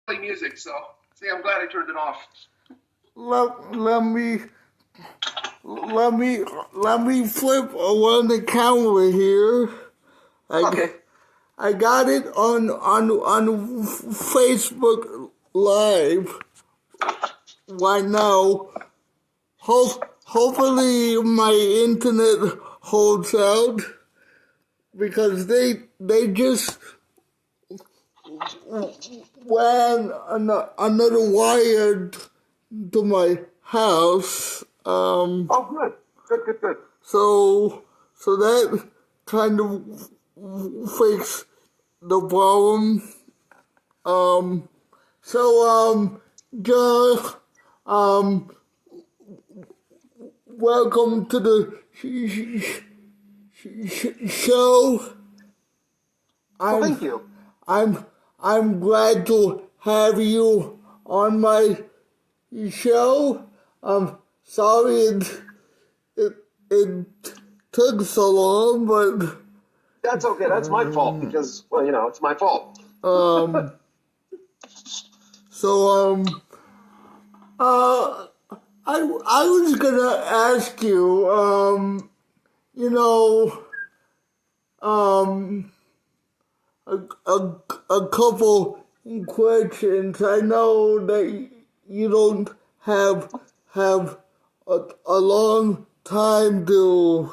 play music, so see, I'm glad I turned it off. Let me let me let me flip around the camera here. Okay. I got it on Facebook Live right now. Hopefully my internet holds out because they just ran another wire to my house. Oh, good. Good. So that kind of fixed the problem. Um, John, um, welcome to the show. Well, I'm thank you. I'm I'm glad to have you on my show. I'm sorry it it took so long, but That's okay. That's my fault because, well, it's my fault. um so uh I was gonna ask you you know um a, a, a couple questions. I know that you don't have a long time to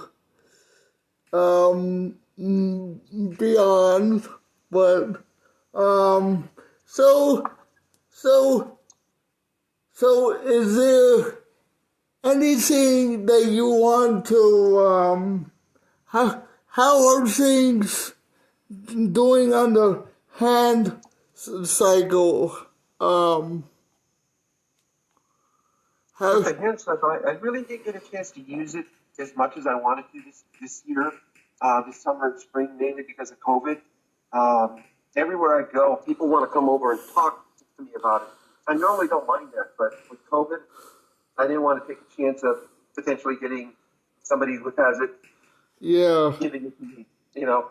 beyond, but um, so so so is there anything that you want to how are things doing on the hand cycle? Um, With how the hand stuff, I really didn't get a chance to use it as much as I wanted to this year, this summer and spring, mainly because of COVID. Um, Everywhere I go, people want to come over and talk to me about it. I normally don't mind that, but with COVID, I didn't want to take a chance of potentially getting somebody who has it yeah. giving it to me. You know,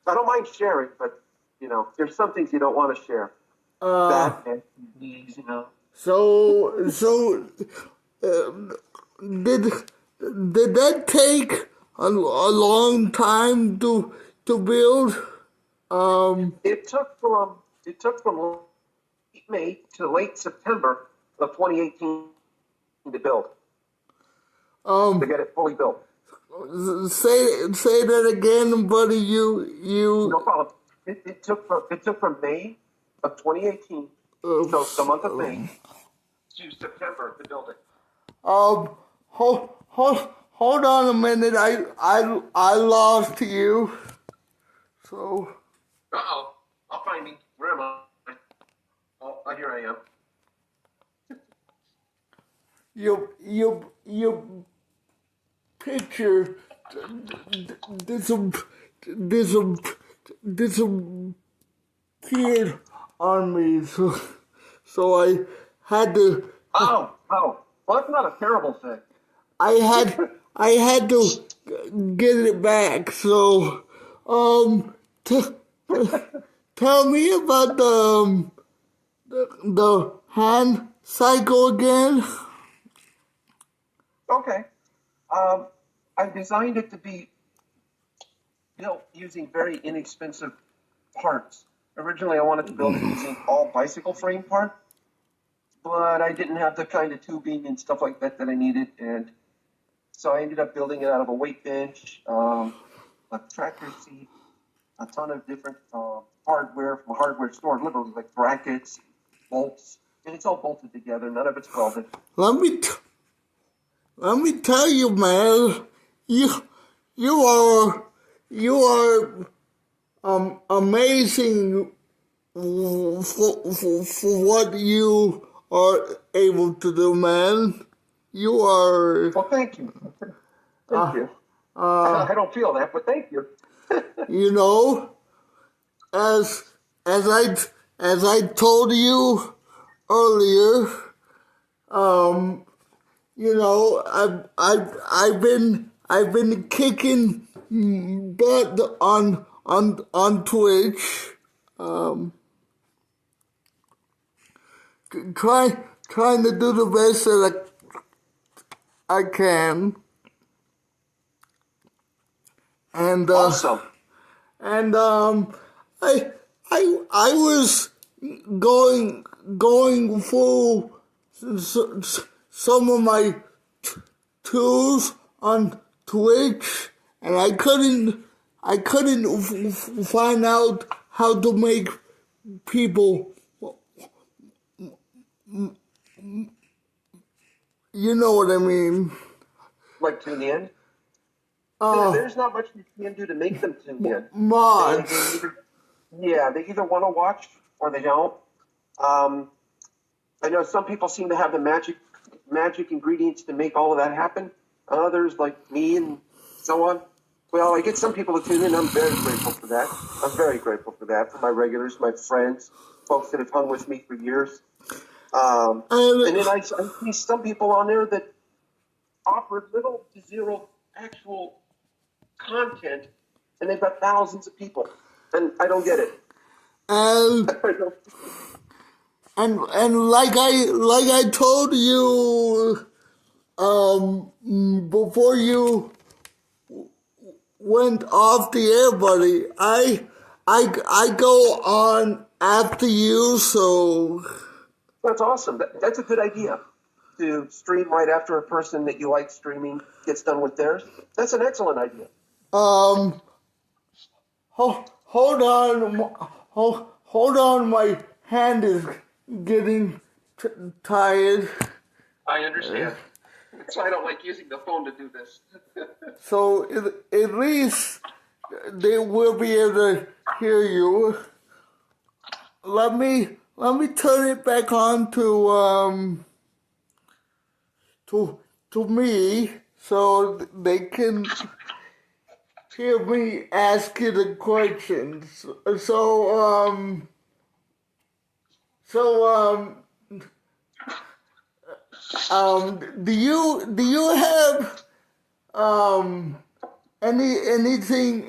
I don't mind sharing, but there's some things you don't want to share. Uh, That and these. so uh, did did that take a long time to build? Um, It took from late May to late September of 2018 to build to um, get it fully built. say that again, buddy. No You problem. It took from May of 2018, so the month of May to September to build it. um hold on a minute. I lost you. So Uh-oh. I'll find me. Where am I? Oh, here I am. your picture disappeared on me, so I had to Oh. Well, that's not a terrible thing. I had I had to get it back. So t- tell me about the hand cycle again. Okay. Um, I designed it to be built using very inexpensive parts. Originally, I wanted to build it using all bicycle frame parts, but I didn't have the kind of tubing and stuff like that that I needed, and so I ended up building it out of a weight bench, a tractor seat, a ton of different hardware from a hardware store, literally like brackets, bolts, and it's all bolted together. None of it's welded. Let me let me tell you, man. You you are you are amazing for what you are able to do, man. You are, Well, thank you. Thank uh, you. uh, I don't feel that, but thank you. you know, as as I as I told you earlier, um, I've been kicking butt on Twitch, um, trying to do the best that I can. And Awesome. I I was going through some of my tools on Twitch, and I couldn't find out how to make people. You know what I mean? Like tune in. There's not much you can do to make them tune in. Mods. They either want to watch or they don't. I know some people seem to have the magic ingredients to make all of that happen. Others, like me and so on, well, I get some people to tune in. I'm very grateful for that. I'm very grateful for that, for my regulars, my friends, folks that have hung with me for years. And then I see some people on there that offer little to zero actual content, and they've got thousands of people, and I don't get it. And like I told you before you went off the air, buddy, I go on after you, so that's awesome. That's a good idea, to stream right after a person that you like streaming gets done with theirs. That's an excellent idea. Hold on, my hand is getting tired. I understand. So I don't like using the phone to do this. So at least they will be able to hear you. Let me turn it back on to me so they can hear me ask you the questions. Do you have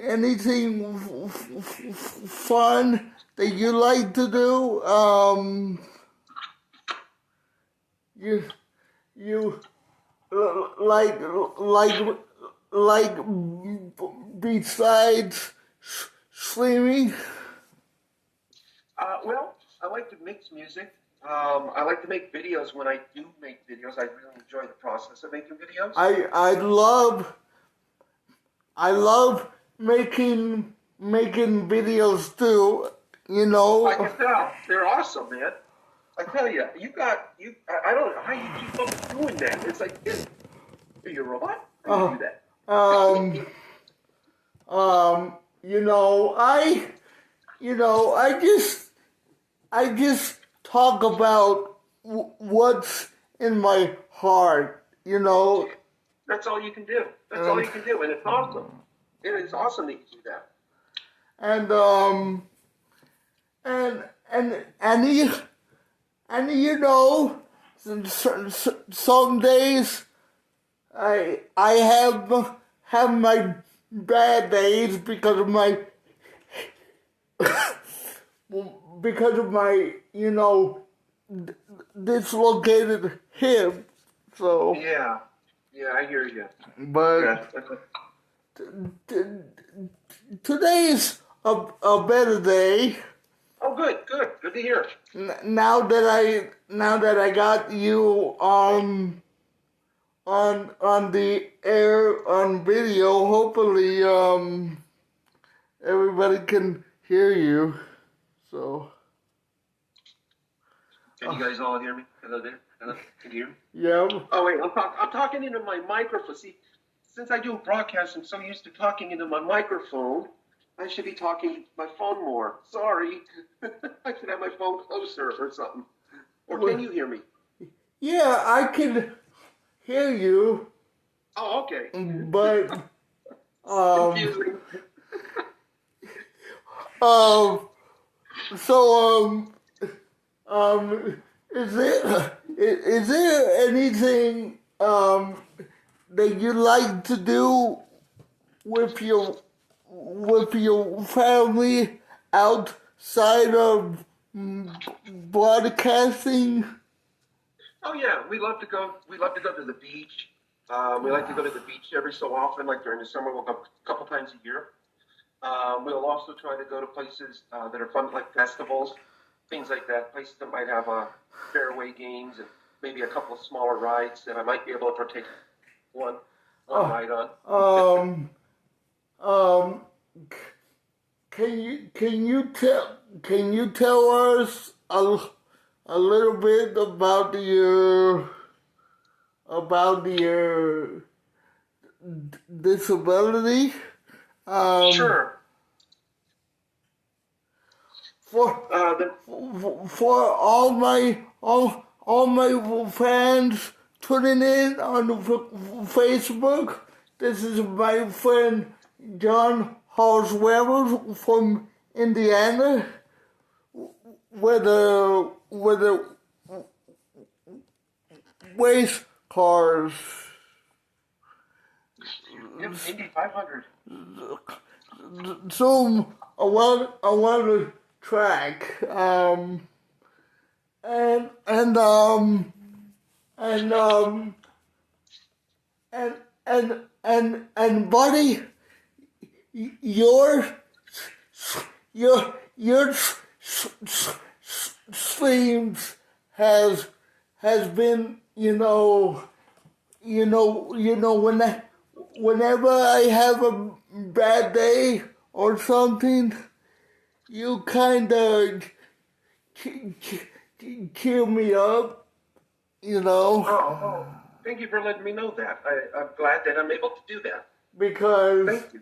anything fun that you like to do? You like besides streaming? Well, I like to mix music. I like to make videos. When I do make videos, I really enjoy the process of making videos. I love making videos too. You know. I can tell. They're awesome, man. I tell you, I don't know how you keep up doing that. It's like, are you a robot? How do you do that? I just talk about what's in my heart, That's all you can do. That's all you can do, and it's awesome. It is awesome that you do that. Some days I have my bad days because of my dislocated hip. So yeah, I hear you. But today's a better day. Oh, good to hear. Now that I got you on the air on video, hopefully everybody can hear you. So can you guys all hear me? Hello there. Hello. Can you hear me? Yeah. Oh wait, I'm talking into my microphone. See, since I do a broadcast, I'm so used to talking into my microphone. I should be talking to my phone more. Sorry. I should have my phone closer or something. Or can you hear me? Yeah, I can hear you. Oh, okay. But confusing. Is there anything that you like to do with your family outside of broadcasting? Oh yeah, we love to go. We love to go to the beach. We like to go to the beach every so often. Like during the summer, we'll go a couple times a year. We'll also try to go to places that are fun, like festivals, things like that. Places that might have fairway games and maybe a couple of smaller rides that I might be able to partake one one Uh, ride on. um, um, can you tell us a little bit about your disability? Um, Sure. for The, for all my fans tuning in on Facebook. This is my friend Jon Holt Revels from Indiana, with the race cars. yep, Indy 500. Zoom a lot of track. And and um and um and and buddy, your your streams has been, whenever I have a bad day or something, you kind of cheer me up, Oh, thank you for letting me know that. I'm glad that I'm able to do that. because Thank you.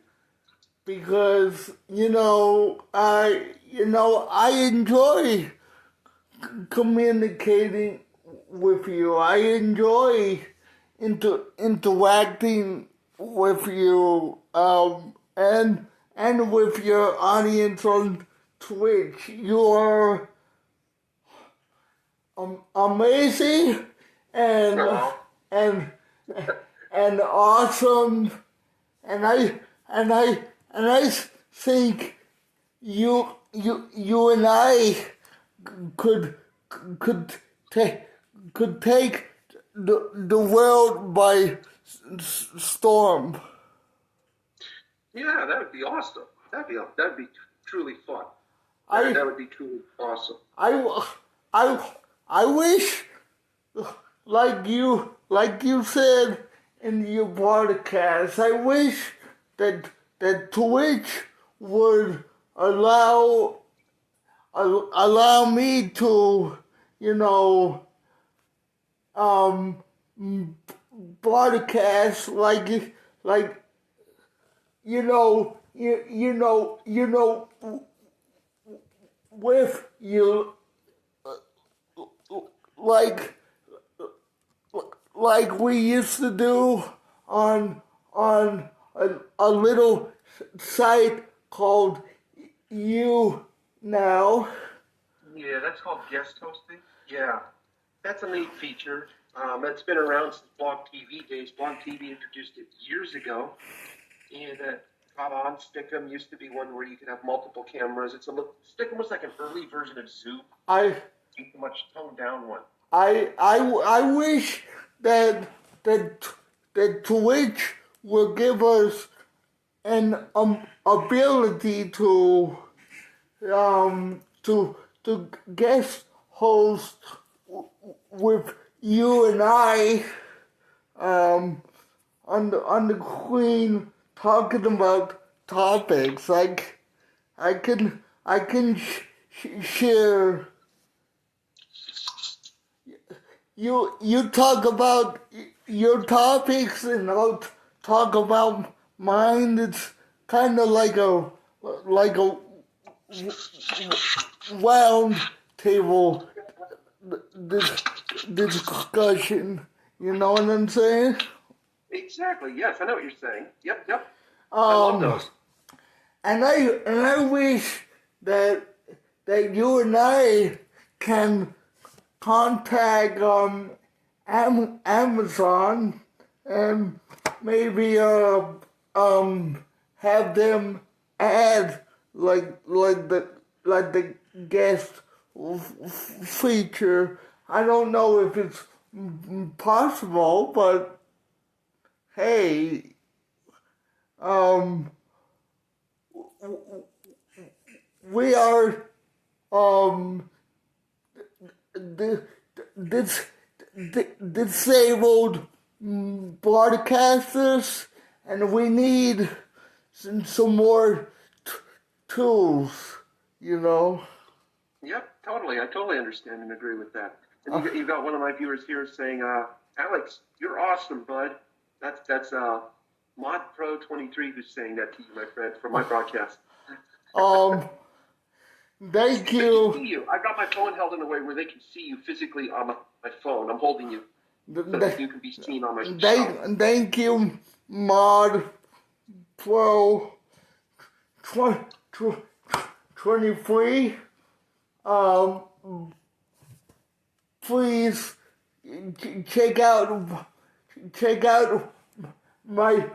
I enjoy communicating with you. I enjoy interacting with you, and with your audience on Twitch. You are amazing and Oh, and and awesome, and I think you and I could could take could take the world by storm. yeah, that would be awesome. That'd be truly fun. I That would be truly awesome. I I I wish, like you said in your podcast, I wish that Twitch would allow me to, you know, um, broadcast like with you, like like we used to do on a little site called You Now. Yeah, that's called guest hosting. Yeah, that's a neat feature. It's been around since Blog TV days. Blog TV introduced it years ago, and caught on. Stick'em used to be one where you could have multiple cameras. Stick'em was like an early version of Zoom, I a much toned down one. I wish that that that Twitch will give us an ability to guest host with you and I, on the Queen, talking about topics like I can share. You talk about your topics and I'll talk about mine. It's kind of like a round table discussion. You know what I'm saying? Exactly. Yes, I know what you're saying. Yep, yep. I love Um, those. and I wish that you and I can contact Amazon and maybe have them add like the guest feature. I don't know if it's possible, but hey, um, we are the this disabled broadcasters, and we need some more tools, you know. Yep, totally. I totally understand and agree with that. And you got one of my viewers here saying, Alex, you're awesome, bud. That's Mod Pro 23 who's saying that to you, my friend, for my broadcast. Thank They can you. see you. I got my phone held in a way where they can see you physically on my phone. I'm holding you so that you can be seen on my show. Thank you, Mod Pro 23. Please check out my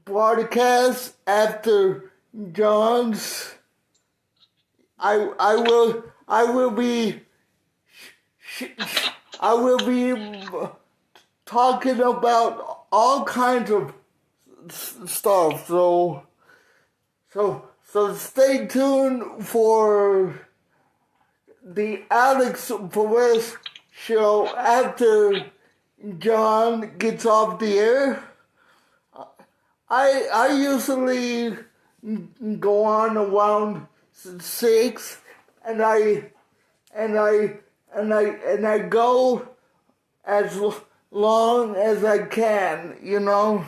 broadcast after John's. I will be talking about all kinds of stuff. So stay tuned for the Alex Perez show after John gets off the air. I usually go on around 6, and I go as long as I can, you know.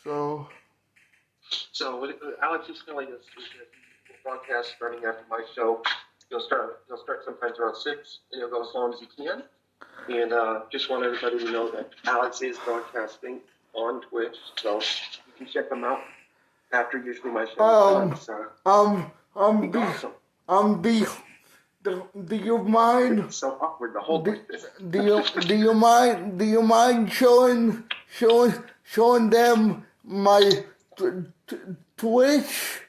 So Alex is feeling this broadcast starting after my show. He'll start sometimes around 6, and he'll go as long as he can. And just want everybody to know that Alex is broadcasting on Twitch, so you can check them out after usually my show is done. awesome. Do you mind? It's so awkward to hold like this. Do you mind showing them my Twitch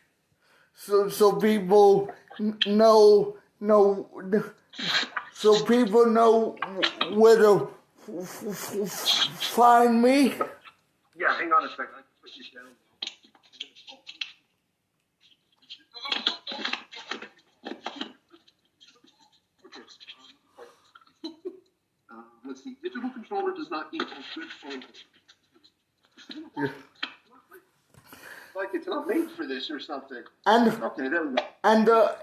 so people know so people know where to find me? Yeah, hang on a second. I can put this down. Let's see. Digital controller does not equal good phone. Yeah. Like it's not made for this or something. And okay, there we go. And the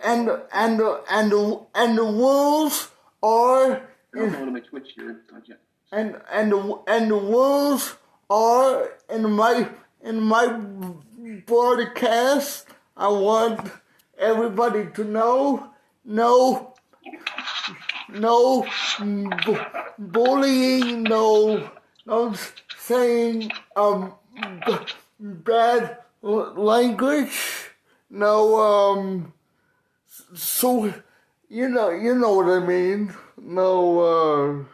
rules are. I don't know my Twitch here. And the rules are in my broadcast. I want everybody to know no bullying, no saying bad language, no so you know what I mean. No.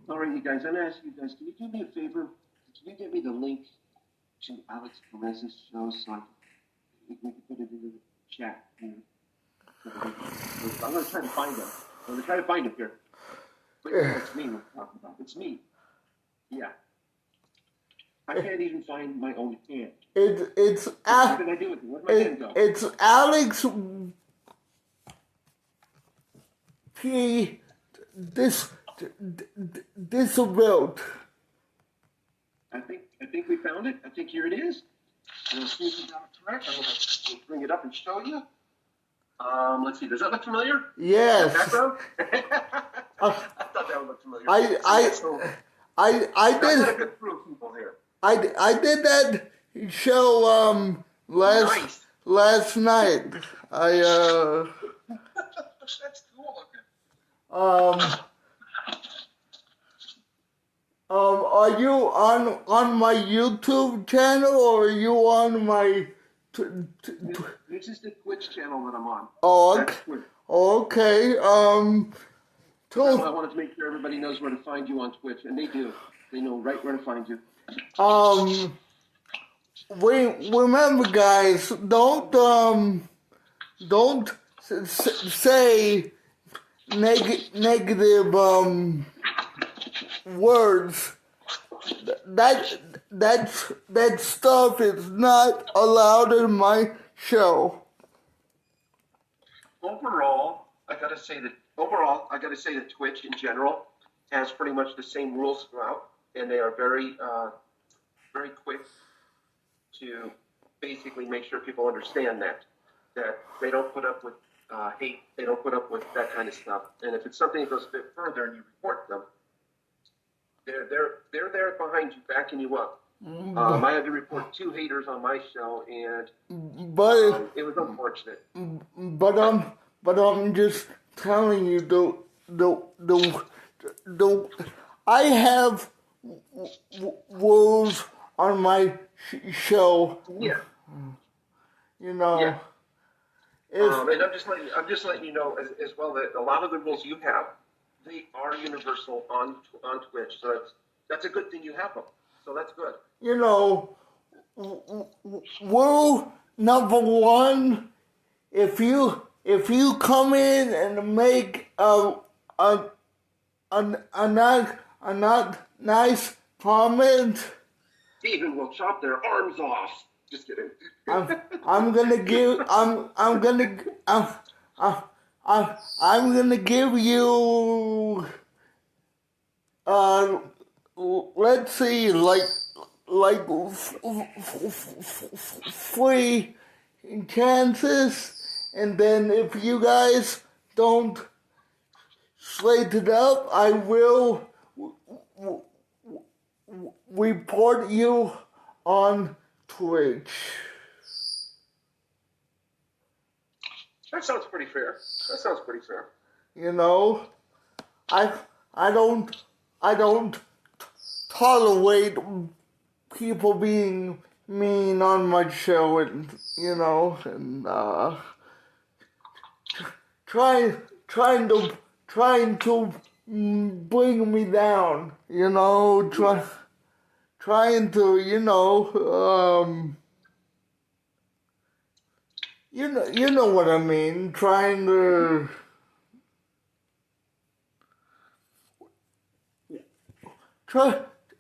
All right, you guys. I'm gonna ask you guys. Can you do me a favor? Can you get me the link to Alex Perez's show so we can put it into the chat here? I'm gonna try to find him. I'm gonna try to find him here. But it's me we're talking about. It's me. Yeah. I can't even find my own hand. It's what can I do with it? Where'd my hand go? It's Alex P. Disability. I think we found it. I think here it is. We'll see if we got it correct. We'll bring it up and show you. Let's see. Does that look familiar? Yes. Background? I thought that would look familiar. I did. I did that show last night. That's cool looking. Are you on my YouTube channel, or are you on my? This is the Twitch channel that I'm on. Okay. I wanted to make sure everybody knows where to find you on Twitch, and they do. They know right where to find you. Remember, guys, don't say negative words. That stuff is not allowed in my show. Overall, I got to say that Twitch in general has pretty much the same rules throughout, and they are very quick to basically make sure people understand that they don't put up with hate, they don't put up with that kind of stuff. And if it's something that goes a bit further and you report them, they're there behind you, backing you up. I had to report 2 haters on my show, and But it was unfortunate. but I'm just telling you the I have rules on my show. Yeah. You know. Yeah. And I'm just letting you know as well that a lot of the rules you have, they are universal on Twitch. So that's a good thing you have them. So that's good. You know, rule number 1: if you come in and make a not nice comment, Steven will chop their arms off. Just kidding. I'm gonna give you let's see, like 3 chances, and then if you guys don't slate it up, I will report you on Twitch. That sounds pretty fair. You know, I don't tolerate people being mean on my show, and you know, and trying to bring me down. You know, trying to, you know, you know what I mean. Trying to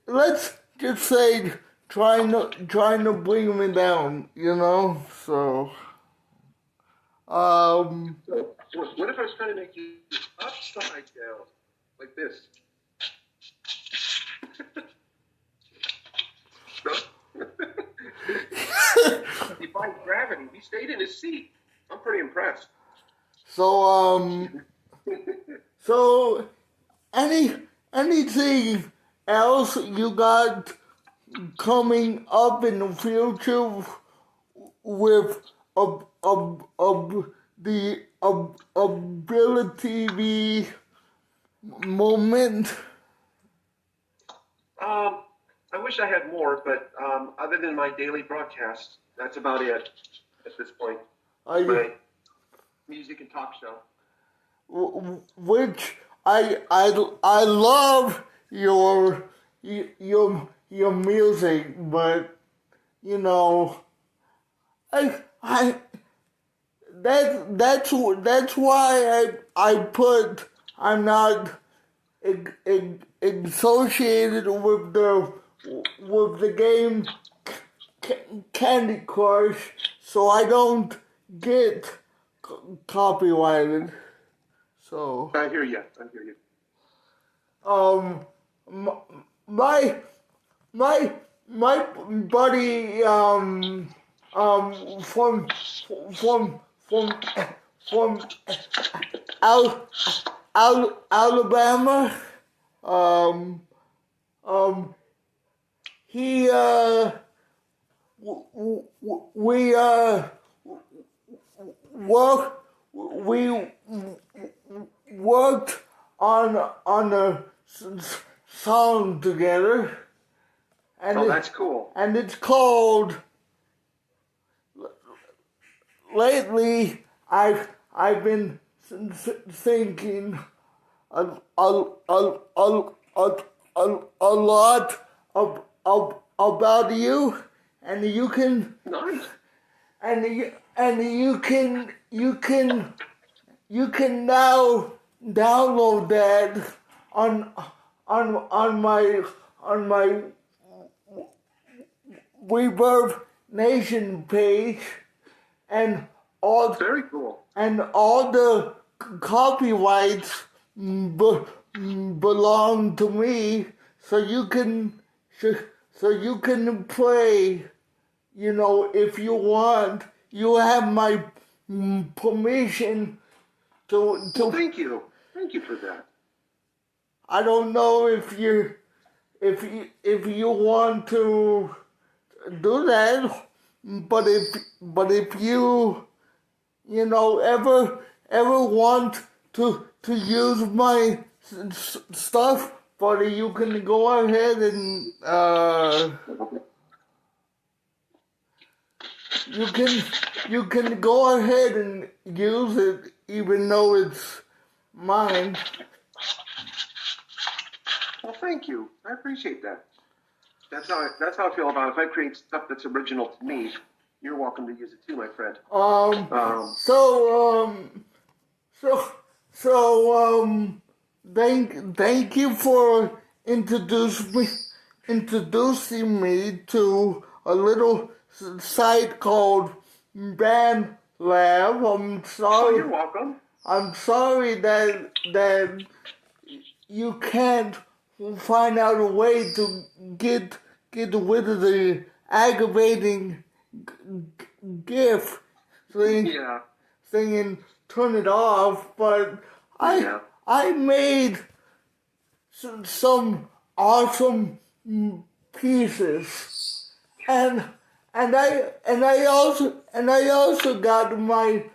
let's just say trying to bring me down. You know, so What if I was trying to make you upside down like this? Defying gravity. He stayed in his seat. I'm pretty impressed. So so anything else you got coming up in the future with the Ability TV moment? I wish I had more, but other than my daily broadcast, that's about it at this point. My music and talk show. Which I love your music, but you know, that's why I put I'm not associated with the game Candy Crush, so I don't get copyrighted. So I hear you. my buddy from Alabama, he we worked on a song together, and that's cool. And it's called. Lately, I've been thinking a lot about you, and you can. Nice. And you can now download that on my Reverb Nation page, and all Very cool. and all the copyrights belong to me, so you can play. You know, if you want, you have my permission to. Well, thank you for that. I don't know if you want to do that, but if you ever want to use my stuff, buddy, you can go ahead and you can go ahead and use it, even though it's mine. Well, thank you. I appreciate that. That's how I feel about it. If I create stuff that's original to me, you're welcome to use it too, my friend. Thank you for introducing me to a little site called Band Lab. I'm sorry. Oh, you're welcome. I'm sorry that you can't find out a way to get rid of the aggravating GIF thing and turn it off. But I made some awesome pieces, and I also got my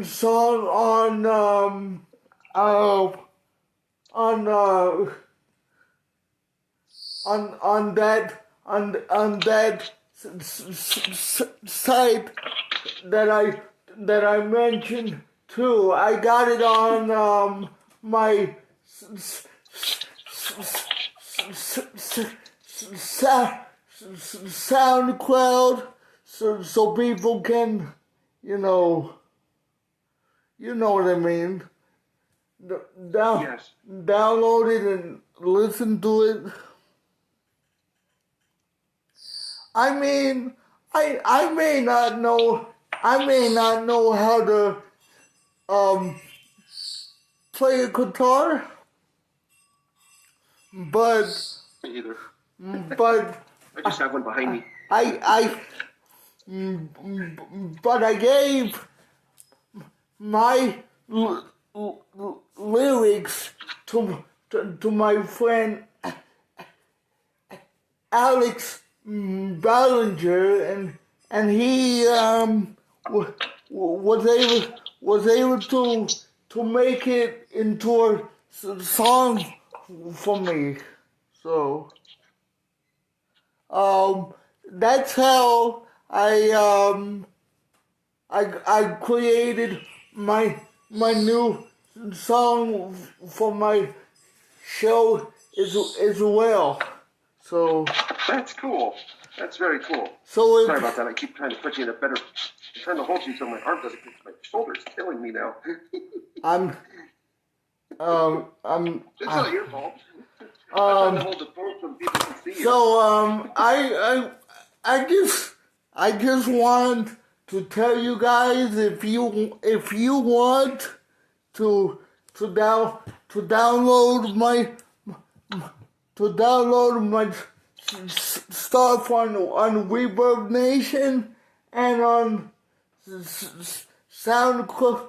song on that site that I mentioned too. I got it on my SoundCloud, so people can, you know what I mean. Yes. Download it and listen to it. I mean, I may not know how to play a guitar, but Me either. but I just have one behind me. but I gave my lyrics to my friend Alex Ballinger, and he was able to make it into a song for me. So that's how I created my new song for my show as well. So that's cool. That's very cool. So sorry about that. I keep trying to put you in a better. I'm trying to hold you so my arm doesn't get to my shoulder's killing me now. It's not your fault. I'm trying to hold the phone so people can see you. So I just want to tell you guys, if you want to download my stuff on Reverb Nation and on SoundCloud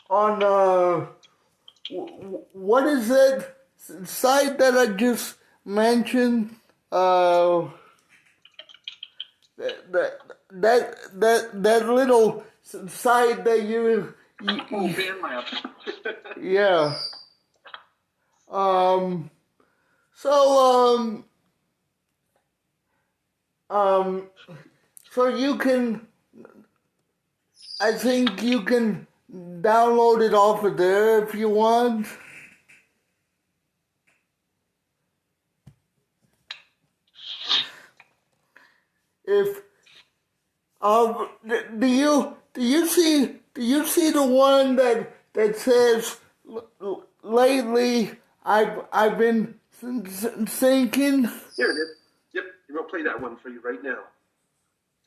on what is that site that I just mentioned? That little site that you BandLab. yeah. So you can, I think you can download it off of there if you want. Do you see the one that says lately I've been thinking? Here it is. Yep, I'm going to play that one for you right now.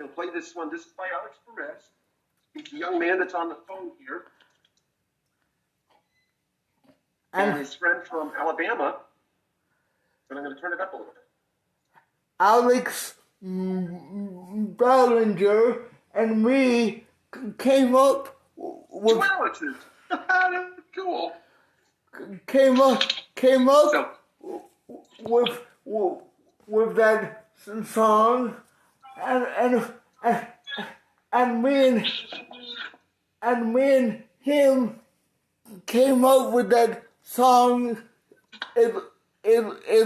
I'm going to play this one. This is by Alex Perez. He's the young man that's on the phone here. And his friend from Alabama. But I'm going to turn it up a little bit. Alex Ballinger and me came up with Two Alexes. That's cool. came up So, with that song, and me and him came up with that song. It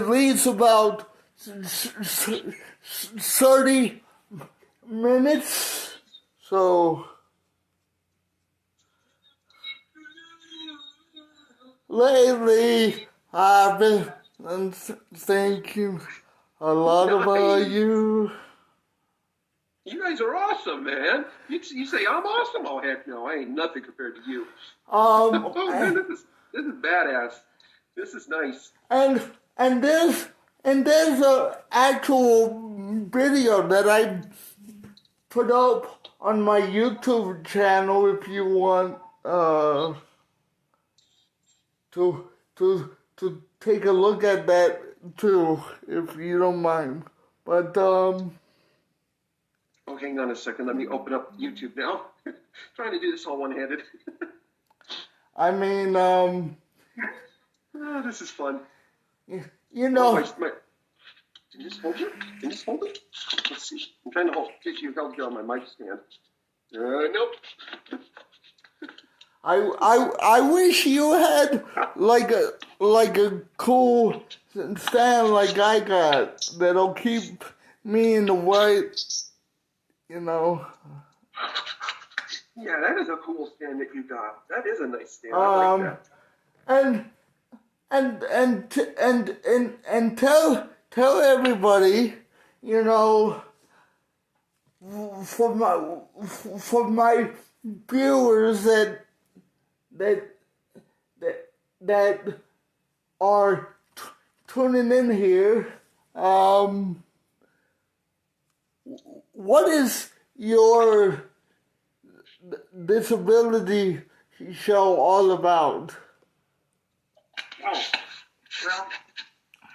leads about 30 minutes. So lately I've been thinking a lot about you. you guys are awesome, man. You say I'm awesome. Oh heck no, I ain't nothing compared to you. Um, Oh man, this is badass. This is nice. and there's a actual video that I put up on my YouTube channel if you want to take a look at that too, if you don't mind. But Oh, hang on a second. Let me open up YouTube now. Trying to do this all one-handed. I mean Oh, this is fun. you know. Can you just hold it? Can you just hold it? Let's see. I'm trying to get you held on my mic stand. Nope. I wish you had like a cool stand like I got that'll keep me in the white, you know. Yeah, that is a cool stand that you got. That is a nice stand. I like that. And tell everybody, you know, for my viewers that are tuning in here, what is your disability show all about? Oh, well,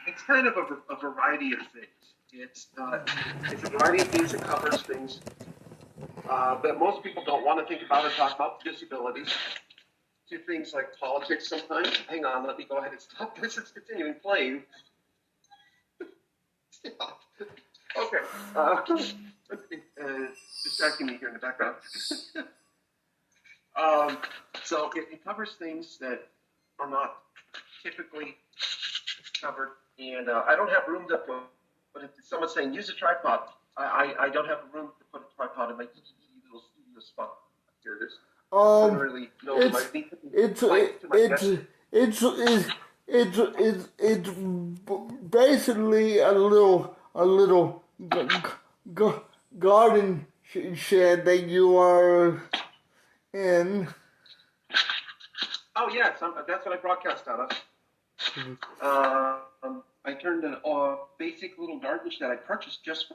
it's kind of a variety of things. It's a variety of things that covers things that most people don't want to think about or talk about disabilities. To things like politics sometimes. Hang on, let me go ahead and stop this. It's continuing playing. Okay. Distracting me here in the background. So it covers things that are not typically covered, and I don't have room to put. But if someone's saying use a tripod, I don't have room to put a tripod in my little studio spot. Here it is. Literally, no, it's basically a little garden shed that you are in. Oh yes, that's what I broadcast out of. I turned a basic little garden shed I purchased just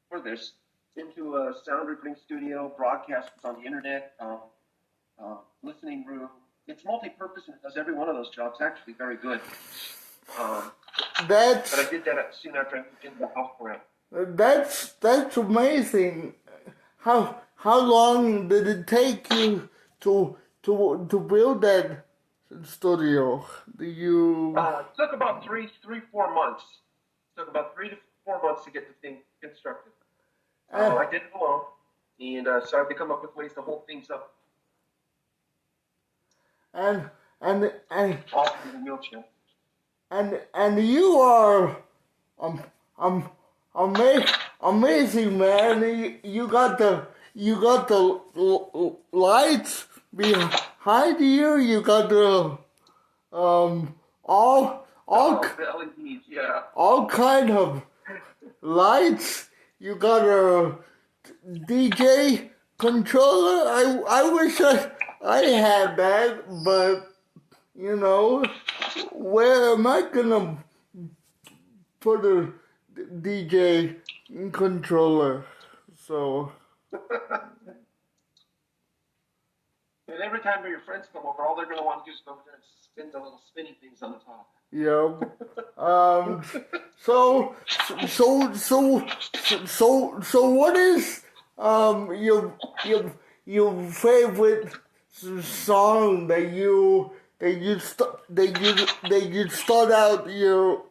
for this into a sound recording studio, broadcasts on the internet, listening room. It's multi-purpose and it does every one of those jobs actually very good. But I did that soon after I moved into the house grant. That's amazing. How long did it take you to build that studio? It took about 4 months. It took about 3 to 4 months to get the thing constructed. I did it alone, and started to come up with ways to hold things up. And All through the wheelchair. And you are amazing, man. You got the lights behind you. You got the all the LEDs, yeah. all kind of lights. You got a DJ controller. I wish I had that, but you know, where am I gonna put a DJ controller? So. And every time your friends come over, all they're going to want to do is go over there and spin the little spinny things on the top. Yeah. So what is your favorite song that you start out your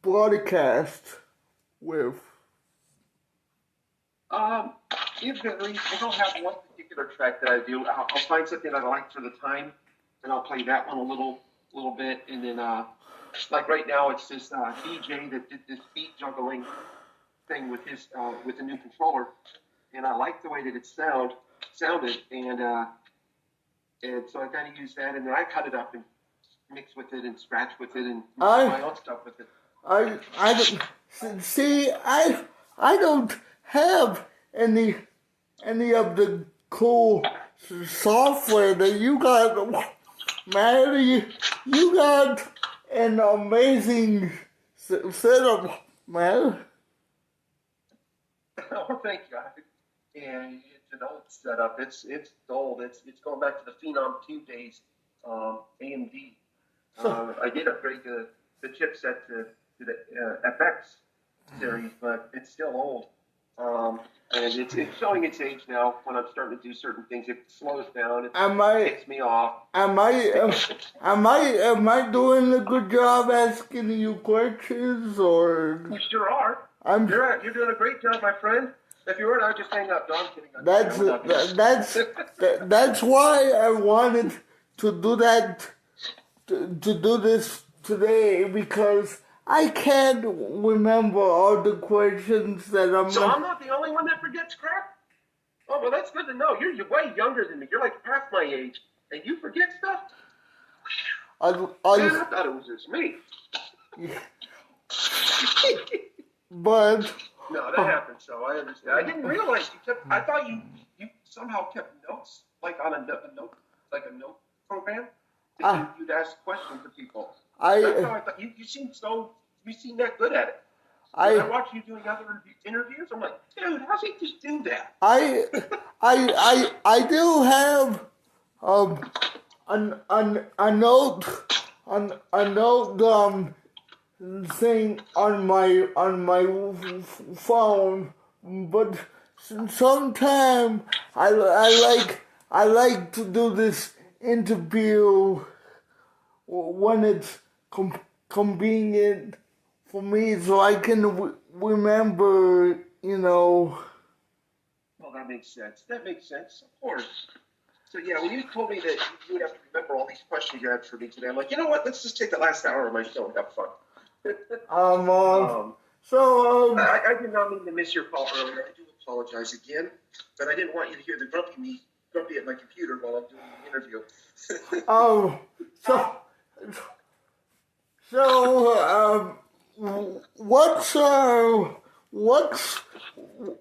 broadcast with? It varies. I don't have one particular track that I do. I'll find something I like for the time, and I'll play that one a little bit, and then like right now, it's this DJ that did this beat juggling thing with his with the new controller, and I like the way that it sounded, and so I kind of use that, and then I cut it up and mix with it and scratch with it and do my own stuff with it. I don't see. I don't have any of the cool software that you got. Man, you got an amazing setup, man. Oh, thank you. And it's an old setup. It's old. It's going back to the Phenom 2 days. AMD. I did upgrade the chipset to the FX series, but it's still old. And it's showing its age now. When I'm starting to do certain things, it slows down. It takes me off. Am I doing a good job asking you questions, or? You sure are. You're doing a great job, my friend. If you weren't, I would just hang up. No, I'm kidding. That's why I wanted to do that. To do this today, because I can't remember all the questions that I'm. So I'm not the only one that forgets crap? Oh, well, that's good to know. You're way younger than me. You're like half my age, and you forget stuff? I thought it was just me. But... No, that happened, so I understand. I didn't realize I thought you somehow kept notes, like on a note program. You'd ask questions to people. That's how I thought. You seem that good at it. When I watch you doing other interviews, I'm like, dude, how's he just do that? I do have a note thing on my phone, but sometimes I like to do this interview when it's convenient for me, so I can remember, you know. Well, that makes sense. Of course. So yeah, when you told me that you would have to remember all these questions you had for me today, I'm like, you know what? Let's just take the last hour of my show and have fun. I did not mean to miss your call earlier. I do apologize again, but I didn't want you to hear the grumpy at my computer while I'm doing the interview.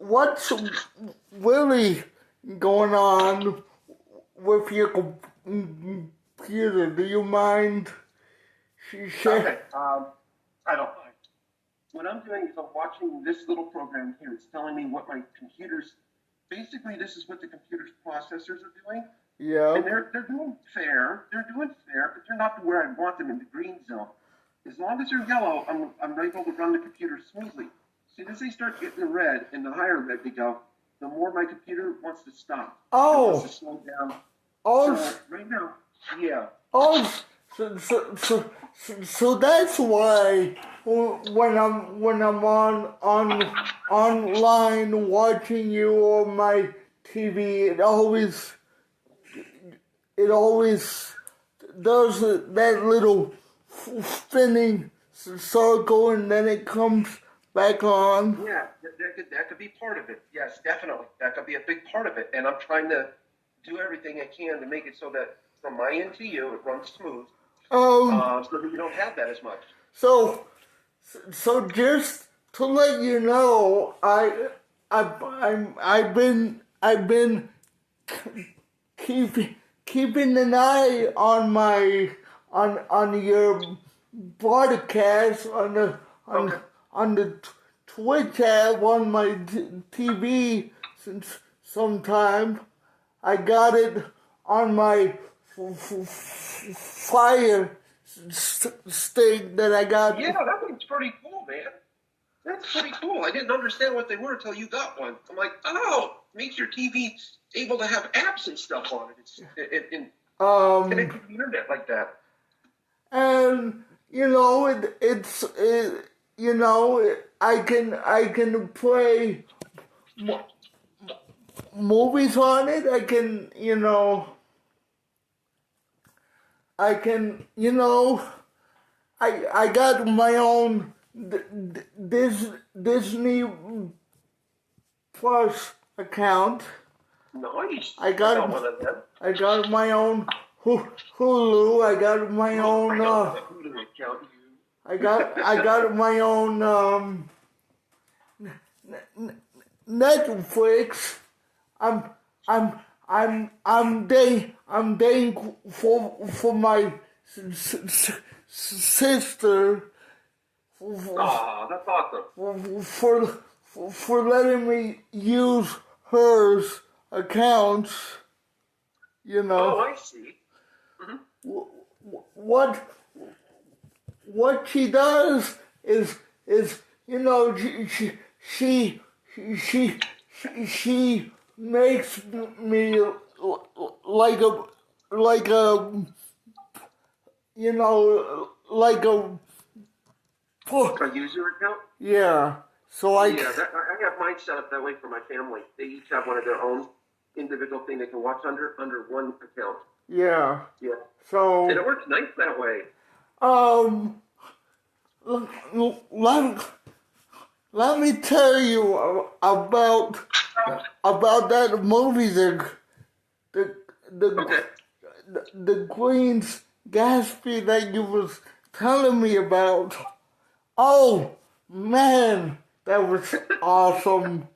What's really going on with your computer? Do you mind? Okay. I don't mind. What I'm doing is I'm watching this little program here. It's telling me what my computer's. Basically, this is what the computer's processors are doing. Yeah. And they're doing fair. But they're not to where I want them in the green zone. As long as they're yellow, I'm able to run the computer smoothly. As soon as they start getting the red, and the higher red they go, the more my computer wants to stop. Oh. It wants to slow down. Oh. So right now, yeah. Oh. So that's why when I'm online watching you on my TV, it always does that little spinning circle, and then it comes back on. Yeah, that could be part of it. Yes, definitely. That could be a big part of it. And I'm trying to do everything I can to make it so that from my end to you, it runs smooth. So that you don't have that as much. So just to let you know, I've been keeping an eye on on your broadcast Okay. on the Twitch app on my TV since sometime. I got it on my fire stick that I got. Yeah, that one's pretty cool, man. That's pretty cool. I didn't understand what they were until you got one. I'm like, oh, makes your TV able to have apps and stuff on it. It's connected to the internet like that. And I can play movies on it. I got my own Disney Plus account. Nice. I got one of them. I got my own Hulu. I got my own. I got my own Netflix. I'm paying for my sister That's awesome. for letting me use hers accounts. Oh, I see. What she does is she makes me like a like a A user account? yeah. So I have mine set up that way for my family. They each have one of their own individual thing they can watch under one account. yeah. Yeah. So And it works nice that way. let me tell you about that movie, Okay. the Queen's Gatsby that you was telling me about. Oh man, that was awesome.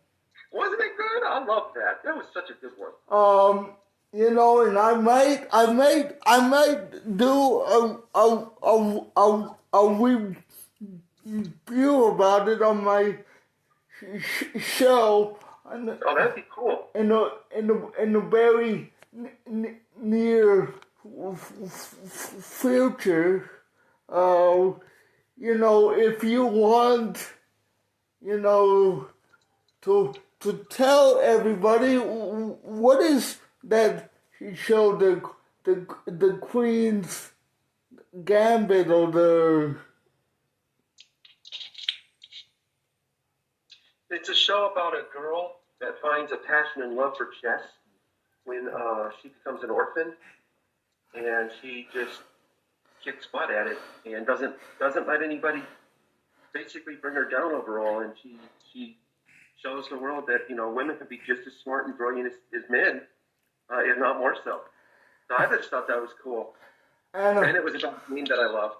Wasn't it good? I love that. That was such a good one. And I might do a review about it on my show. Oh, that'd be cool. In the very near future. If you want, to tell everybody what is that show, the Queen's Gambit, or It's a show about a girl that finds a passion and love for chess when she becomes an orphan, and she just kicks butt at it and doesn't let anybody basically bring her down overall. And she shows the world that women can be just as smart and brilliant as men, if not more so. So I just thought that was cool, and it was about a game that I love.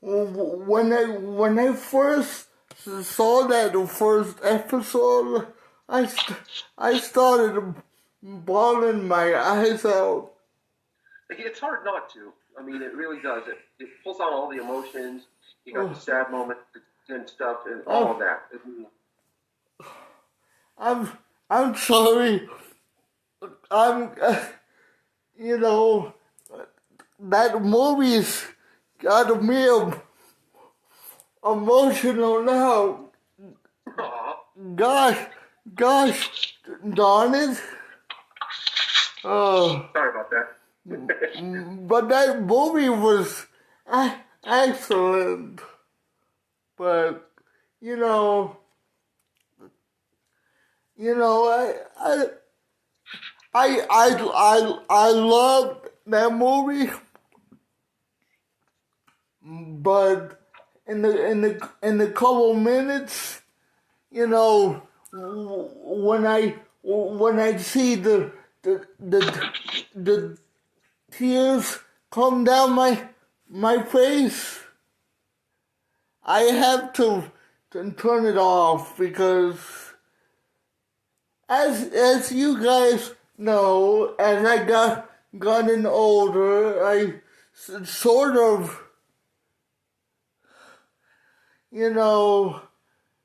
When I first saw that first episode, I started bawling my eyes out. It's hard not to. I mean, it really does. It pulls out all the emotions. You got the sad moments and stuff and all of that. I'm sorry. That movie's got me emotional now. Aww. Gosh, darn it. Sorry about that. But that movie was excellent. But I loved that movie. But in the couple minutes, when I see the tears come down my face, I have to turn it off because as you guys know, as I gotten older, I sort of,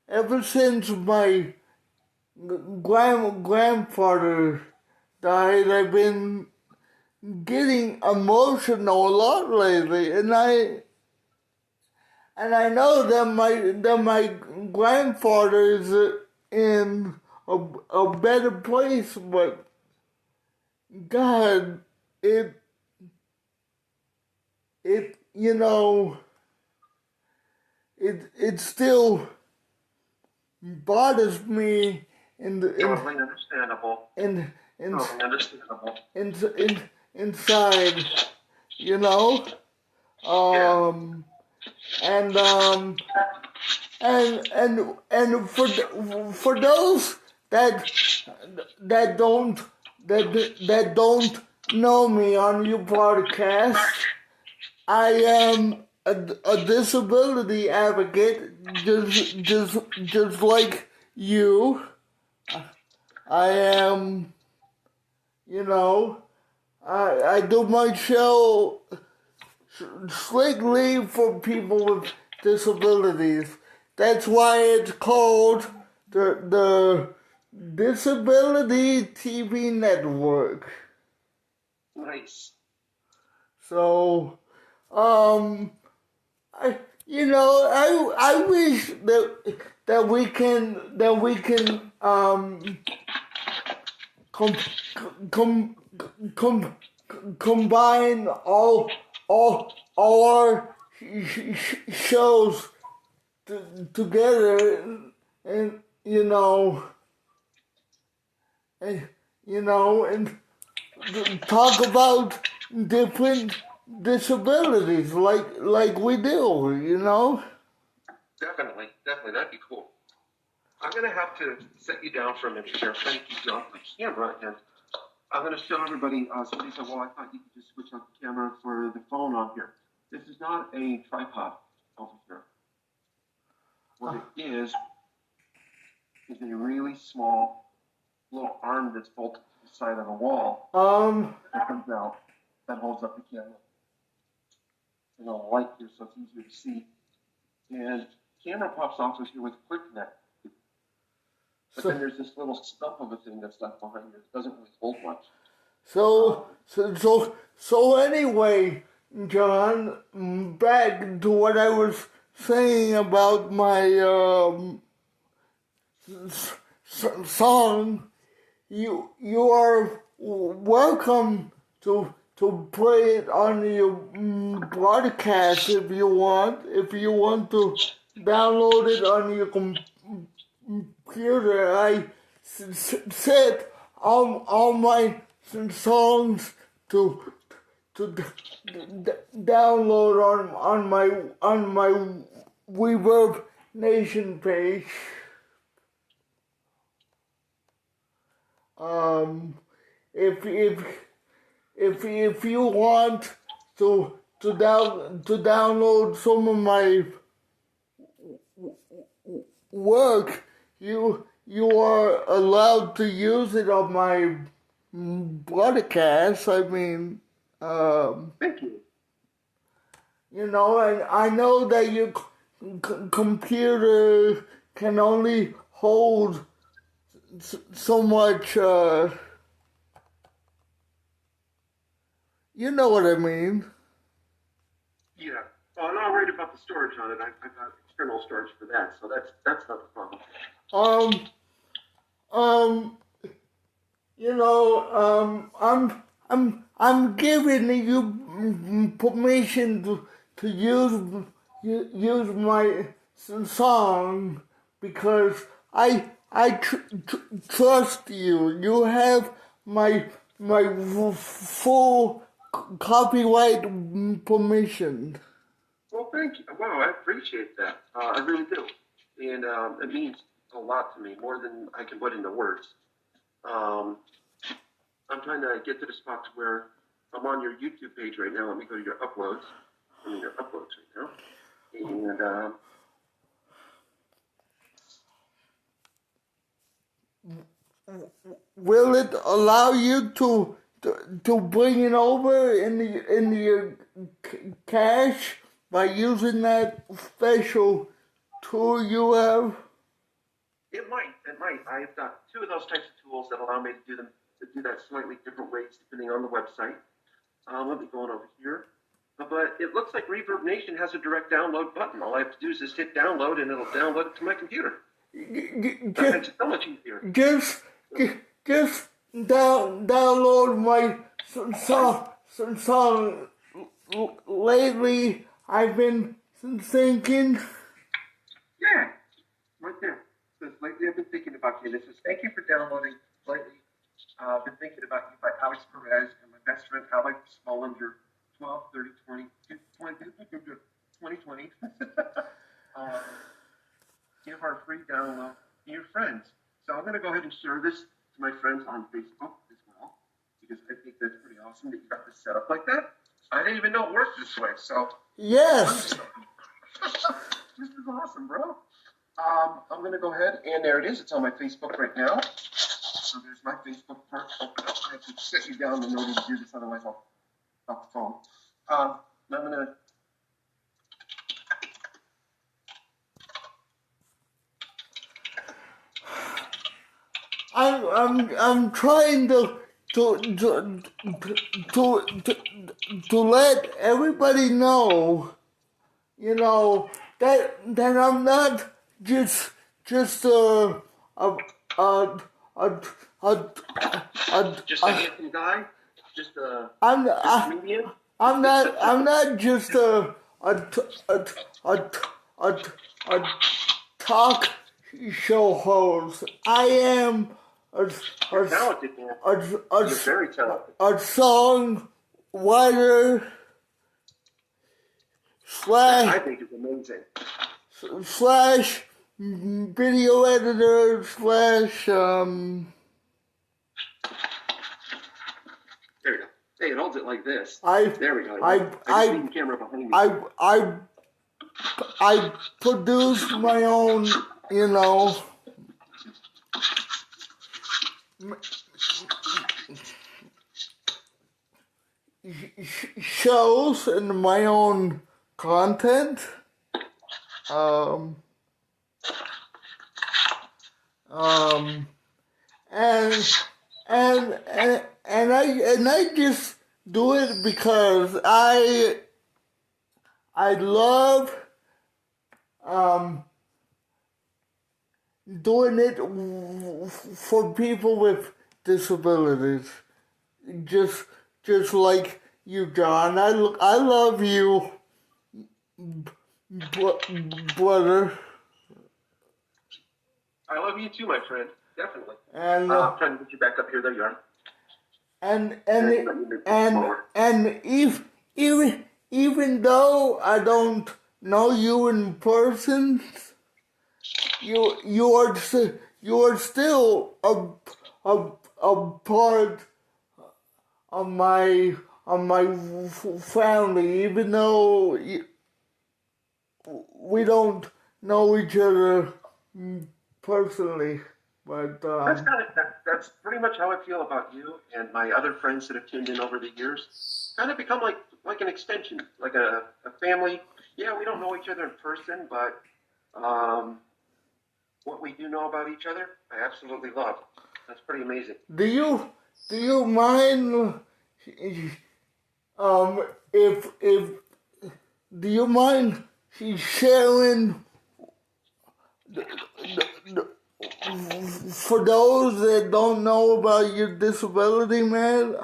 ever since my grandfather died, I've been getting emotional a lot lately, and I know that my grandfather is in a better place, but God, it it still bothers me Totally understandable. in Totally understandable. inside, you know. Yeah. And for those that don't that don't know me on your podcast, I am a disability advocate, just like you. I am, I do my show strictly for people with disabilities. That's why it's called the Disability TV Network. Nice. So, I I wish that we can com, com, com, combine all our shows together, and and and talk about different disabilities like we do. Definitely. Definitely. That'd be cool. I'm going to have to set you down for a minute here. Thank you, John, for the camera. And I'm going to show everybody. Somebody said, well, I thought you could just switch on the camera for the phone on here. This is not a tripod over here. What it is a really small little arm that's bolted to the side of the wall that comes out that holds up the camera. There's a light here, so it's easier to see. And camera pops off with here with a quick connect. But then there's this little stump of a thing that's left behind here that doesn't really hold much. So anyway, John, back to what I was saying about my song. You are welcome to play it on your broadcast if you want. If you want to download it on your computer, I set all my songs to download on my Reverb Nation page. If you want to download some of my work, you are allowed to use it on my broadcast. I mean, thank you. And I know that your computer can only hold so much. You know what I mean? Yeah. Well, I'm not worried about the storage on it. I've got external storage for that, so that's not the problem. I'm giving you permission to use my song because I trust you. You have my full copyright permission. Well, thank you. Wow, I appreciate that. I really do, and it means a lot to me, more than I can put into words. I'm trying to get to the spot to where I'm on your YouTube page right now. Let me go to your uploads. I mean, they're uploads right now. And will it allow you to bring it over in your cache by using that special tool you have? it might. I've got two of those types of tools that allow me to do that slightly different ways depending on the website. Let me go on over here. But it looks like Reverb Nation has a direct download button. All I have to do is just hit download, and it'll download it to my computer. That makes it so much easier. Just download my song. Lately, I've been thinking. Yeah, right there. So lately, I've been thinking about you. This is thank you for downloading. Lately, I've been thinking about you by Alex Perez and my best friend Alex Smollinger. 12, 30, 20, 2020. Give our free download to your friends. So I'm going to go ahead and share this to my friends on Facebook as well, because I think that's pretty awesome that you got this set up like that. I didn't even know it worked this way. So yes, this is awesome, bro. I'm going to go ahead, and there it is. It's on my Facebook right now. So there's my Facebook part. I have to set you down in order to do this, otherwise I'll off the phone. I'm gonna. I'm trying to let everybody know, you know, that I'm not just a a a a just a handsome guy. Just a comedian. I'm not just a talk show host. I am You're talented, man. You're very talented. A song writer I think it's amazing. slash video editor slash There you go. Hey, it holds it like this. There we go. I see the camera behind me. I produce my own, you know, shows and my own content. And I just do it because I love doing it for people with disabilities, just like you, John. I love you, brother. I love you too, my friend. Definitely. And I'm trying to get you back up here. There you are. And even though I don't know you in person, you are still a part of my family, even though we don't know each other personally. But that's pretty much how I feel about you and my other friends that have tuned in over the years. Kind of become like an extension, like a family. Yeah, we don't know each other in person, but what we do know about each other, I absolutely love. That's pretty amazing. Do you mind if do you mind sharing for those that don't know about your disability, man?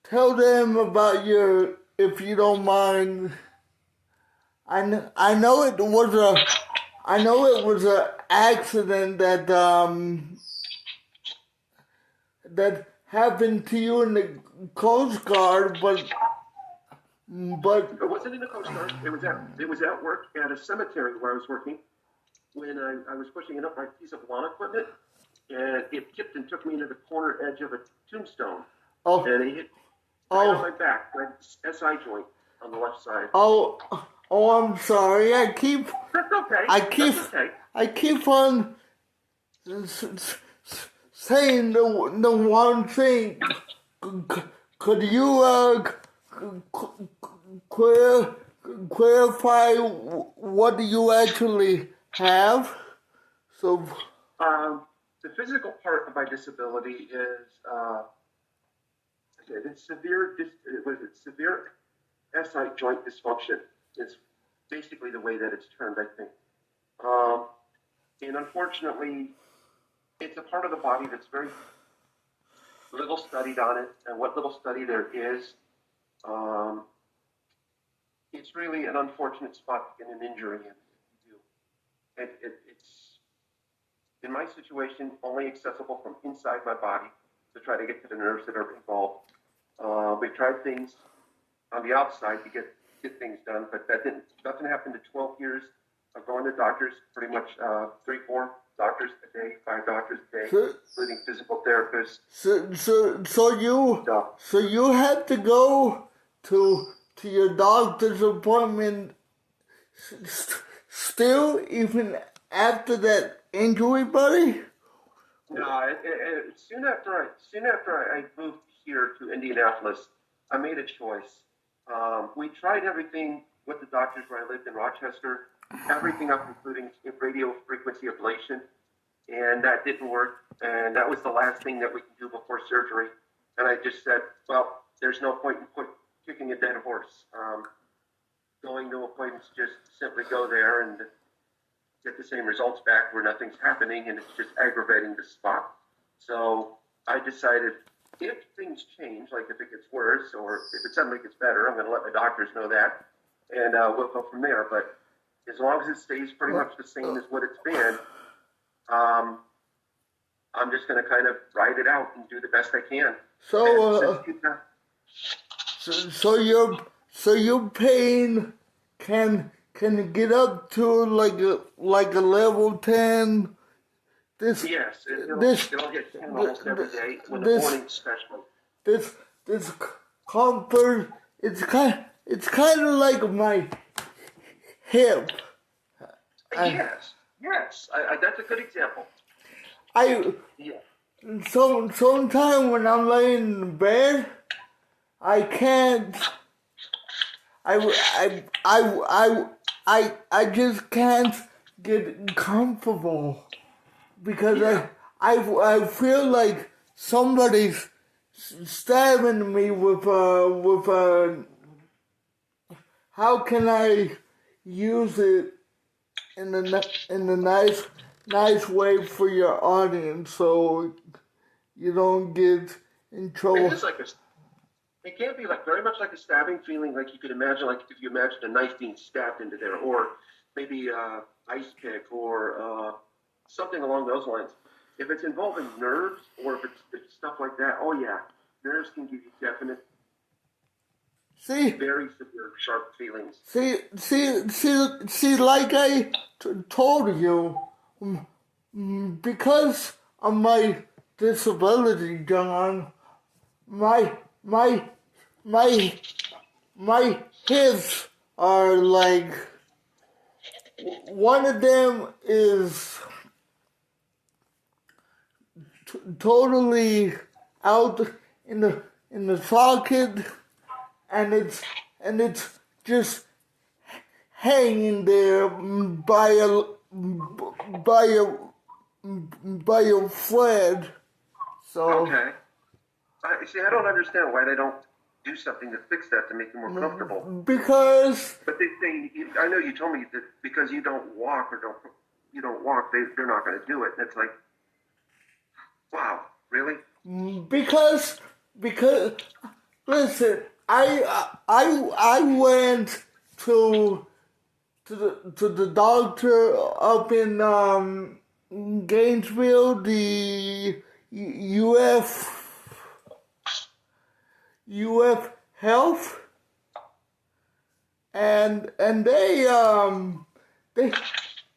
Tell them about if you don't mind. I know it was a accident that that happened to you in the Coast Guard, but it wasn't in the Coast Guard. It was at work at a cemetery where I was working when I was pushing up my piece of lawn equipment, and it tipped and took me into the corner edge of a tombstone. Oh, and it hit right on my oh, back, my SI joint on the left side. oh, oh, I'm sorry. That's okay. I keep, That's okay. I keep on saying the one thing. Could you clear, clarify what you actually have? So, The physical part of my disability is it's severe SI joint dysfunction. Is basically the way that it's termed, I think. Um, and unfortunately, it's a part of the body that's very little studied on it, and what little study there is, um, it's really an unfortunate spot to get an injury in. It's in my situation only accessible from inside my body to try to get to the nerves that are involved. We've tried things on the outside to get things done, but that didn't. Nothing happened to 12 years of going to doctors, pretty much 3-4 doctors a day, 5 doctors a day, including physical therapists. So you had to go to your doctor's appointment still, even after that injury, buddy? No, soon after I moved here to Indianapolis, I made a choice. We tried everything with the doctors where I lived in Rochester, everything up including radio frequency ablation, and that didn't work. And that was the last thing that we can do before surgery. And I just said, well, there's no point in kicking a dead horse. Going to appointments, just simply go there and get the same results back where nothing's happening and it's just aggravating the spot. So I decided if things change, like if it gets worse or if it suddenly gets better, I'm going to let my doctors know that, and we'll go from there. But as long as it stays pretty much the same as what it's been, I'm just going to kind of ride it out and do the best I can. So your pain can get up to like a level 10. Yes, it'll get 10 almost every day, in the morning especially. This comfort, it's kind of like my hip. Yes, that's a good example. Sometimes when I'm laying in bed, I can't. I just can't get comfortable because I feel like somebody's stabbing me with a. How can I use it in a nice way for your audience so you don't get in trouble? It can't be very much like a stabbing feeling, like you could imagine, like if you imagine a knife being stabbed into there, or maybe ice pick, or something along those lines. If it's involving nerves, or if it's stuff like that, oh yeah, nerves can give you definite, very severe, sharp feelings. See, like I told you, because of my disability, John, my hips are like, one of them is totally out in the socket, and it's just hanging there by a thread. So okay. See, I don't understand why they don't do something to fix that to make you more comfortable. Because. But they say, I know you told me that because you don't walk they're not going to do it. And it's like, wow, really? Because listen, I went to the doctor up in Gainesville, the UF Health, and they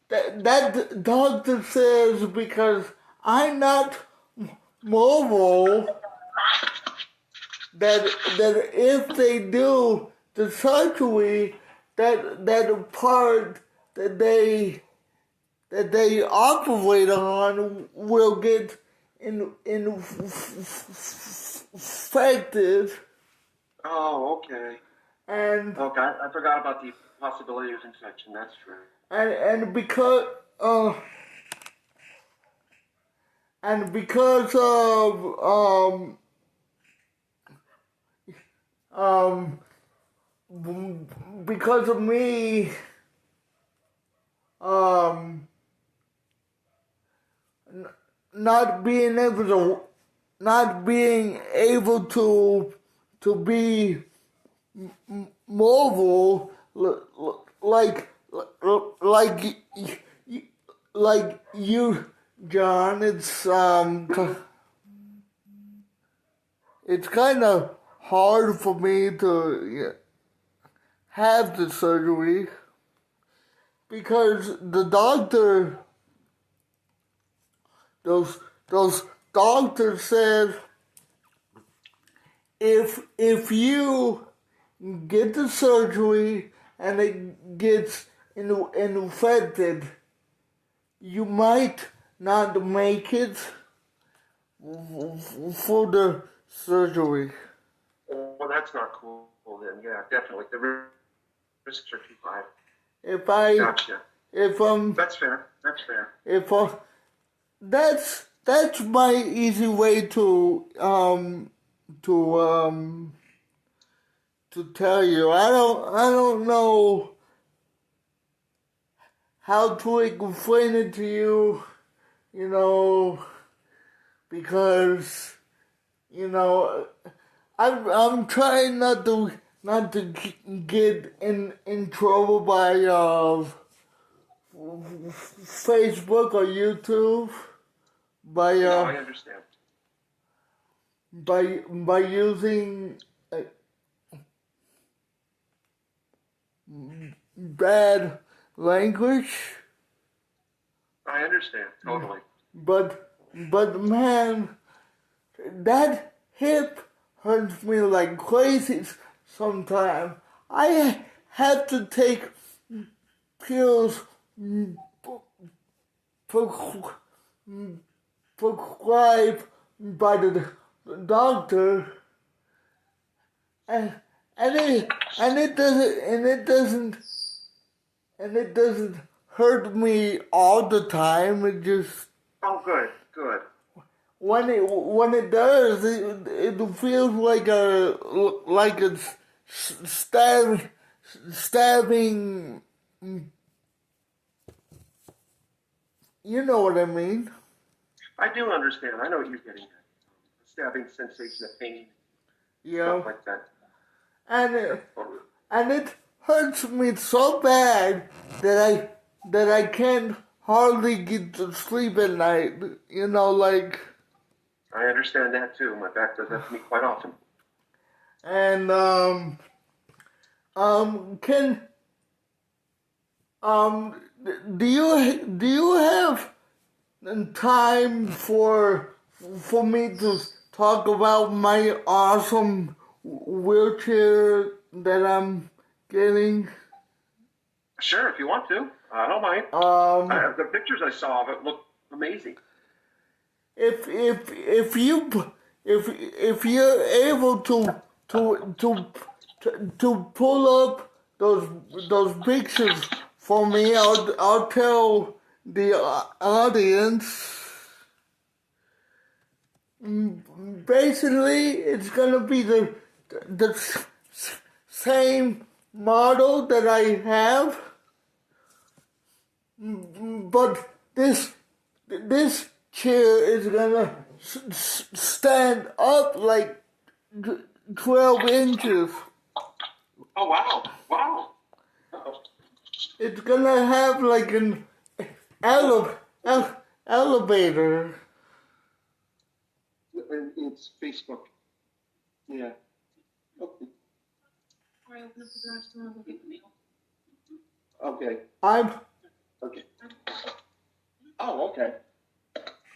that doctor says because I'm not mobile, that if they do the surgery, that part that they operate on will get infected. Oh, okay. And Okay, I forgot about the possibility of infection. That's true. and because and because of um because of me um not being able to to be mobile like like like you, John. It's kind of hard for me to have the surgery because the doctor, those doctors said if you get the surgery and it gets infected, you might not make it for the surgery. Well, that's not cool then. Yeah, definitely. The risks are too high. If I Gotcha. if That's fair. That's fair. if that's my easy way to to tell you. I don't know how to explain it to you, you know, because I'm trying not to get in trouble by Facebook or YouTube by No, I understand. by using bad language. I understand totally. But man, that hip hurts me like crazy sometimes. I have to take pills prescribed by the doctor, and it doesn't hurt me all the time. It just Oh, good, good. when it does, it feels like a stabbing. You know what I mean? I do understand. I know what you're getting at. Stabbing sensation of pain, stuff Yeah, like that. and Yeah, it, totally. and it hurts me so bad that I can't hardly get to sleep at night. You know, like I understand that too. My back does that to me quite often. and can do you have time for me to talk about my awesome wheelchair that I'm getting? Sure, if you want to. I don't mind. Um, The pictures I saw of it look amazing. if you're able to to pull up those pictures for me, I'll tell the audience. Basically, it's gonna be the same model that I have, but this chair is gonna stand up like 12 inches. Oh, wow. Wow. Uh-oh. It's gonna have like an elevator. It's Facebook. Yeah. Okay. Okay. I'm Okay. Oh, okay.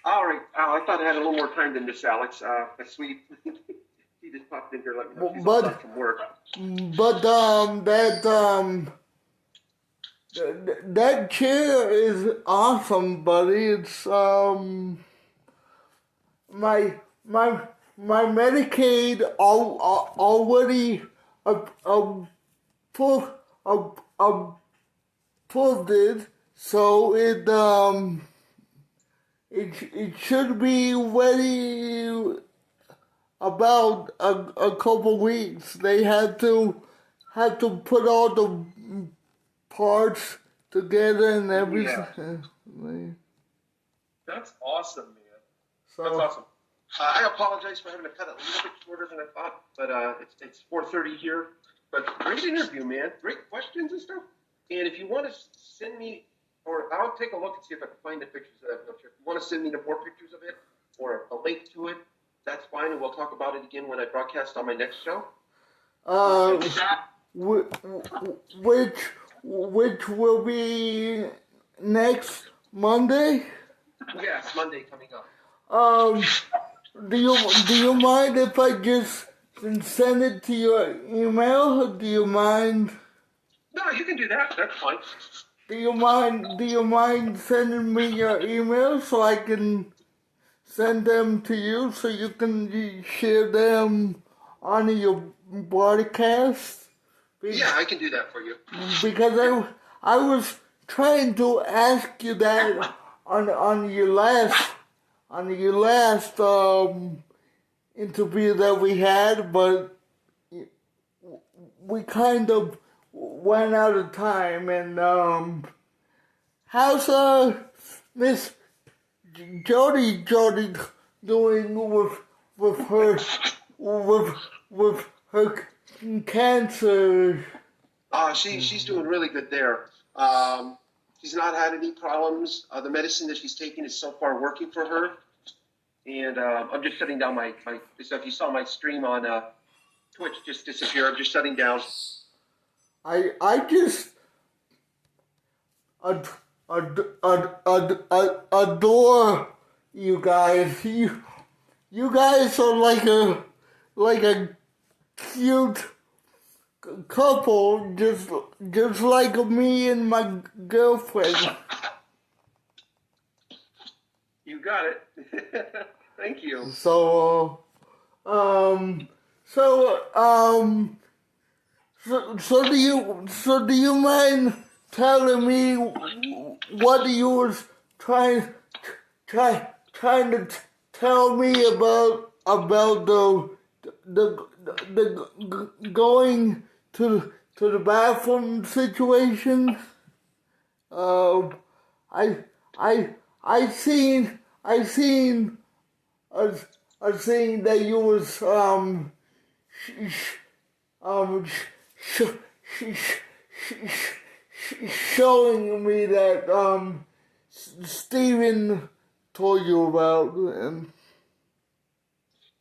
All right. I thought I had a little more time than this, Alex. Sweet. She just popped in here. Let me know she's all done from work. But that chair is awesome, buddy. It's my Medicaid already pulled it, so it should be ready about a couple weeks. They had to put all the parts together and everything. Yeah. That's awesome, man. So, that's awesome. I apologize for having to cut it a little bit shorter than I thought, but it's 4:30 here. But great interview, man. Great questions and stuff. And if you want to send me, or I'll take a look and see if I can find the pictures of that. If you want to send me more pictures of it or a link to it, that's fine, and we'll talk about it again when I broadcast on my next show. Which will be next Monday? Yes, Monday coming up. Do you mind if I just send it to your email? Do you mind? No, you can do that. That's fine. Do you mind sending me your email so I can send them to you so you can share them on your broadcast? Yeah, I can do that for you. Because I was trying to ask you that on your last interview that we had, but we kind of ran out of time. And how's Miss Jody doing with her cancer? She's doing really good there. She's not had any problems. The medicine that she's taking is so far working for her. And I'm just shutting down my so if you saw my stream on Twitch just disappear, I'm just shutting down. I just adore you guys. You guys are like a cute couple, just like me and my girlfriend. You got it. Thank you. So do you mind telling me what you was trying to tell me about the going to the bathroom situation? I seen that you was showing me that Steven told you about. And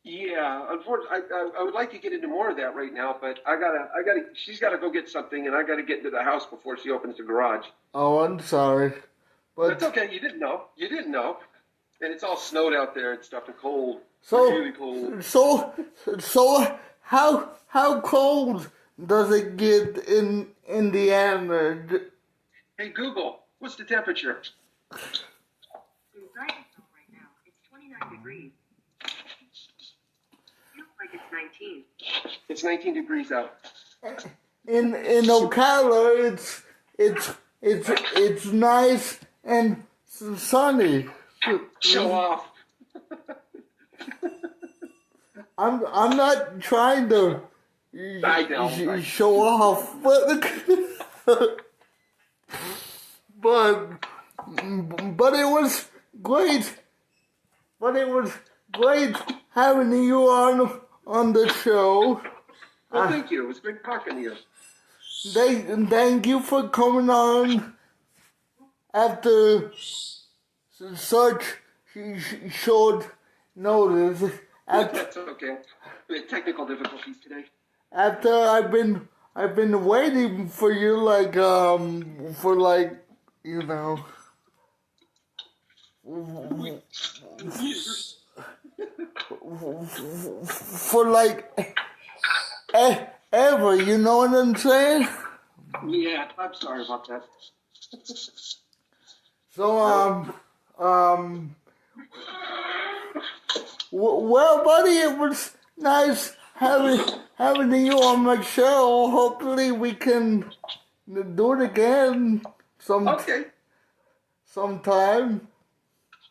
yeah, unfortunately, I would like to get into more of that right now, but she's gotta go get something, and I gotta get into the house before she opens the garage. Oh, I'm sorry. But that's okay. You didn't know, and it's all snowed out there and stuff and cold. So really cold. So how cold does it get in Indiana? Hey Google, what's the temperature? In Dinosaur right now, it's 29 degrees. Feels like it's 19. It's 19 degrees out. In Ocala, it's nice and sunny. Show off. I'm not trying to show off, but it was great. But it was great having you on the show. Well, thank you. It was great talking to you. Thank you for coming on after such short notice. That's okay. We had technical difficulties today. After I've been waiting for you for like ever. You know what I'm saying? Yeah, I'm sorry about that. So well, buddy, it was nice having you on my show. Hopefully, we can do it again Okay. sometime.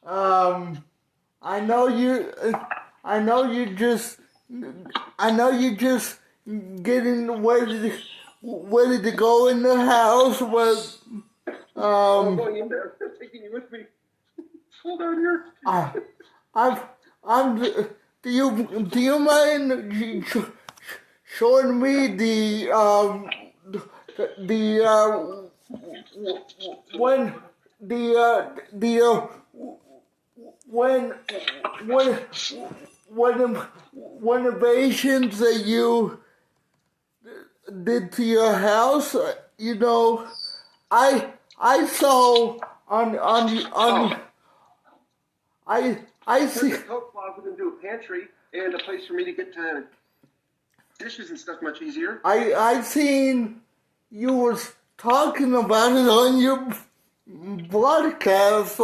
I know you. I know you just. I know you just getting ready to go in the house, but I'm going in there. I'm taking you with me. Hold on here. I'm. Do you mind showing me the when the when renovations that you did to your house? You know, I saw on I see. There's a coat closet and do a pantry and a place for me to get to dishes and stuff much easier. I seen you was talking about it on your broadcast.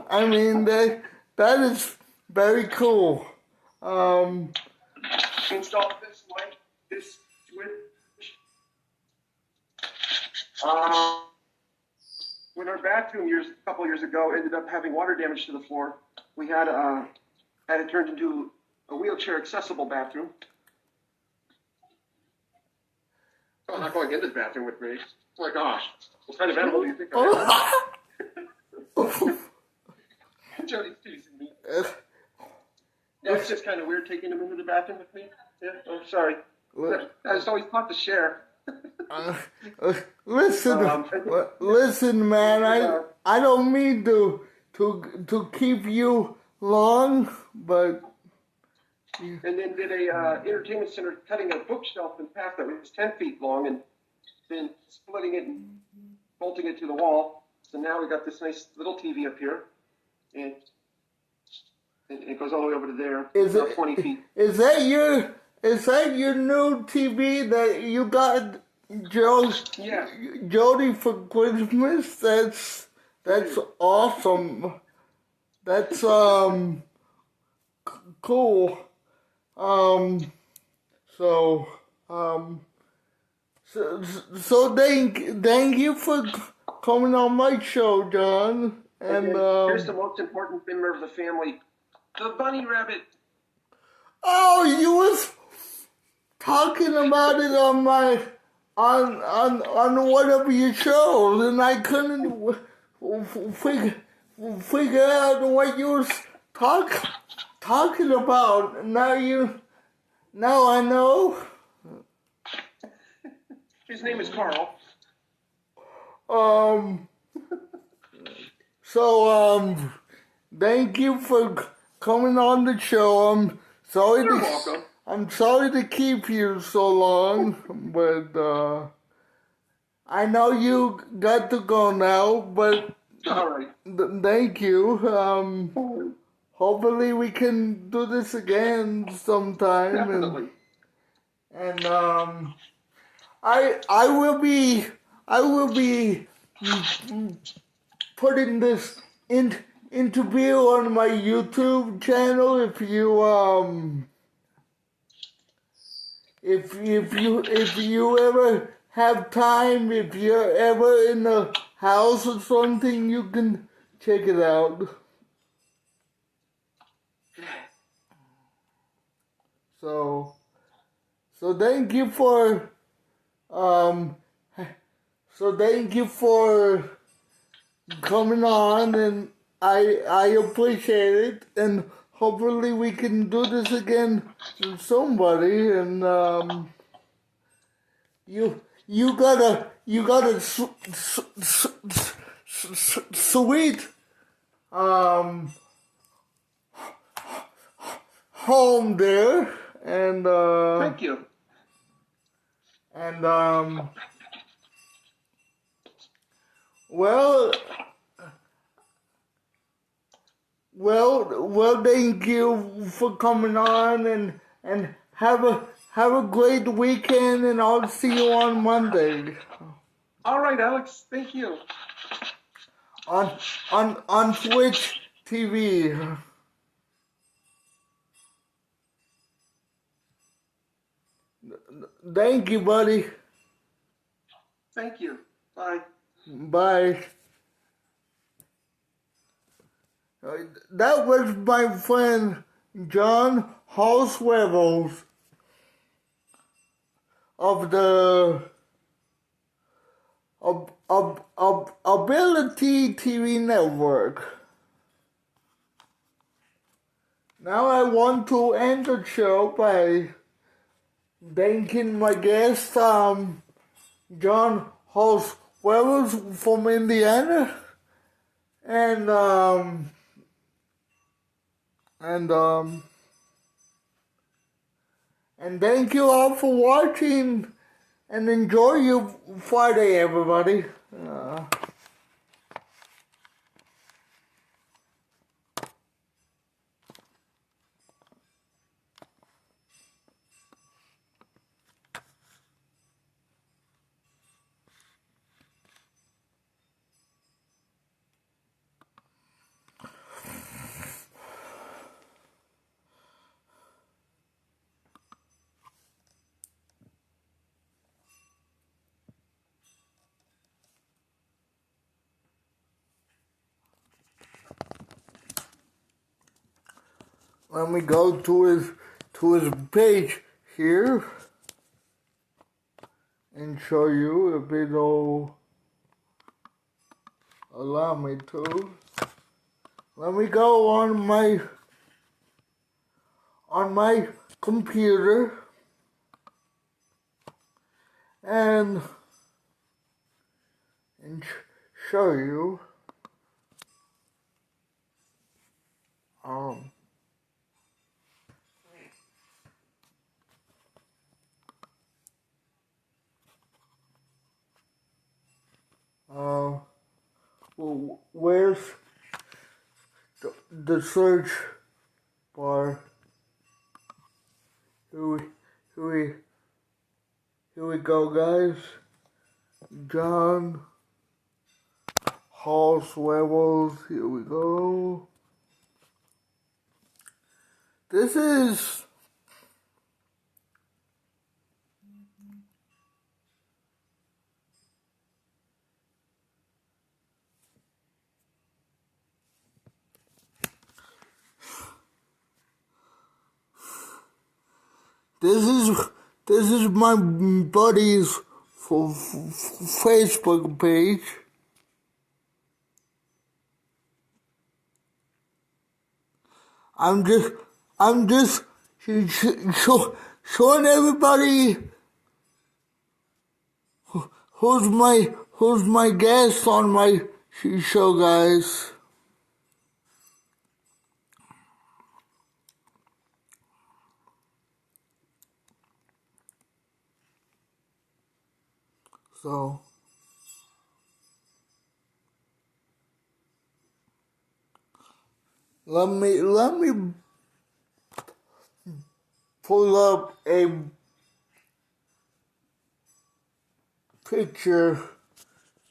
I mean that is very cool. Install this light, this switch. When our bathroom a couple years ago ended up having water damage to the floor, we had it turned into a wheelchair accessible bathroom. Oh, I'm not going into the bathroom with me. Oh my gosh, what kind of animal do you think I am? Jody's teasing me. Yeah, it's just kind of weird taking him into the bathroom with me. Yeah, I'm sorry. I just always thought to share. Listen, man. I don't mean to keep you long, but. And then did a entertainment center cutting a bookshelf in half that was 10 feet long and then splitting it and bolting it to the wall. So now we got this nice little TV up here, and it goes all the way over to there. Is it 20 feet? Is that your new TV that you got, Jody, for Christmas? That's awesome. That's cool. So thank you for coming on my show, John. And here's the most important member of the family, the bunny rabbit. Oh, you was talking about it on my on one of your shows, and I couldn't figure out what you was talking about. Now I know. His name is Carl. So thank you for coming on the show. You're welcome. I'm sorry to keep you so long, but I know you got to go now. But all right. Thank you. Hopefully we can do this again sometime. Definitely. And I will be putting this interview on my YouTube channel. If you ever have time, if you're ever in the house or something, you can check it out. So thank you for coming on, and I appreciate it, and hopefully we can do this again with somebody. And you got a sweet home there, and thank you. And well, Well, thank you for coming on, and have a great weekend, and I'll see you on Monday All right, Alex. Thank you. on Twitch TV. Thank you, buddy. Thank you. Bye. Bye. That was my friend Jon Holt Revels of the Ability TV Network. Now I want to end the show by thanking my guest, Jon Holt Revels from Indiana, and thank you all for watching, and enjoy your Friday, everybody. Let me go to his page here and show you if it'll allow me to. Let me go on my computer and show you where's the search bar. Here we go, guys. Jon Holt Revels. Here we go. This is this is my buddy's Facebook page. I'm just showing everybody who's my guest on my show, guys. So let me pull up a picture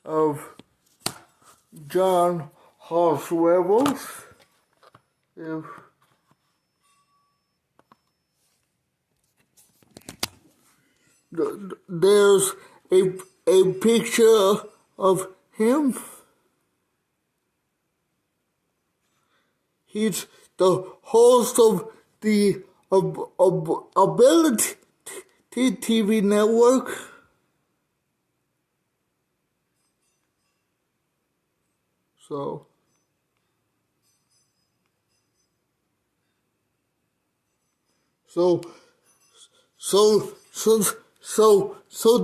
of Jon Holt Revels. There's a picture of him. He's the host of the Ability TV Network. So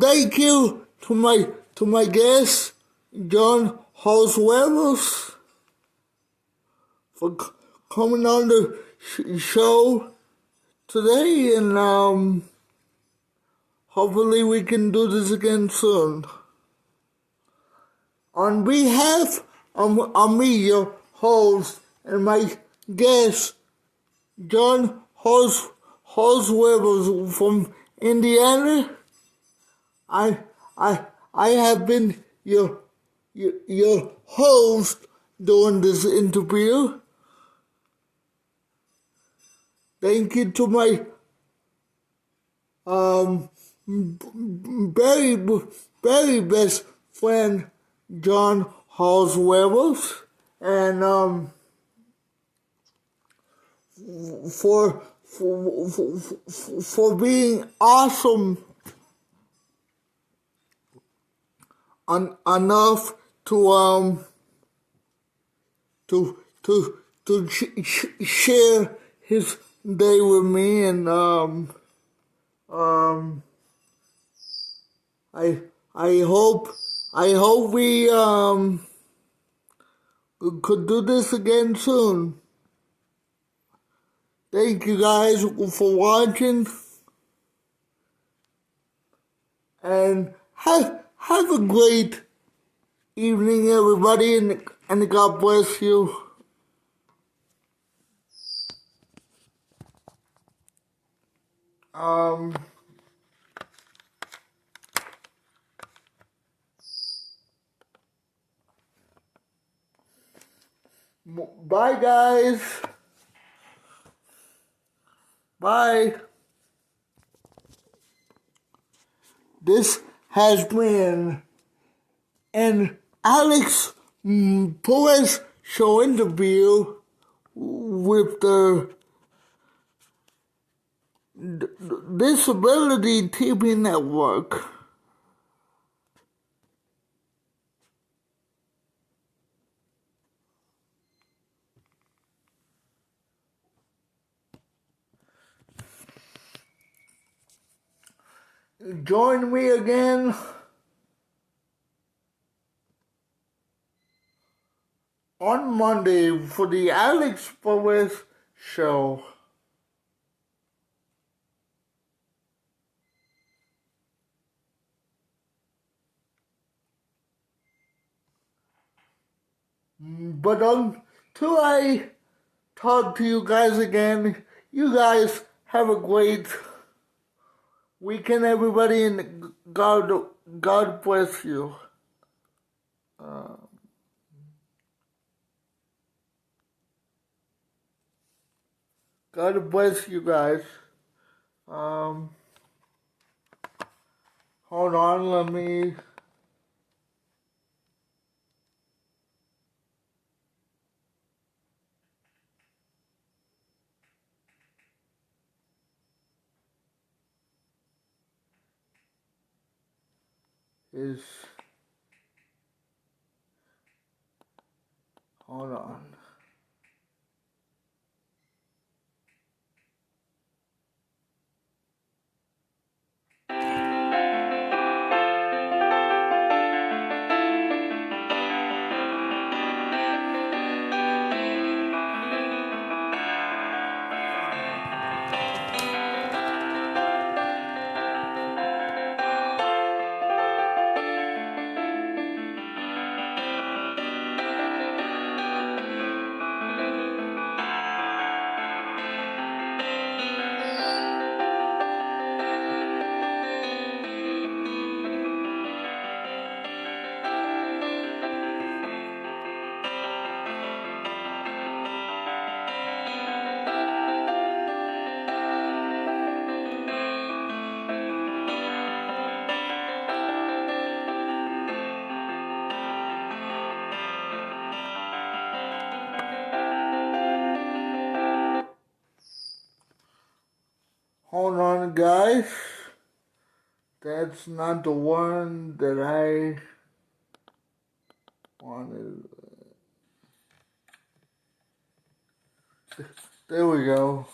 thank you to my guest, Jon Holt Revels, for coming on the show today, and hopefully we can do this again soon. On behalf of me, your host, and my guest, Jon Holt Revels from Indiana. I I I have been your host during this interview. Thank you to my very very best friend Jon Holt Revels, and for being awesome enough to share his day with me, and I hope we could do this again soon. Thank you guys for watching, and have a great evening, everybody, and God bless you. Bye, guys. Bye. This has been an Alex Perez show interview with the Disability TV Network. Join me again on Monday for the Alex Perez show. But until I talk to you guys again, you guys have a great weekend, everybody, and God bless you. God bless you guys. Hold on, let me. Hold on. Hold on, guys. That's not the one that I wanted. There we go.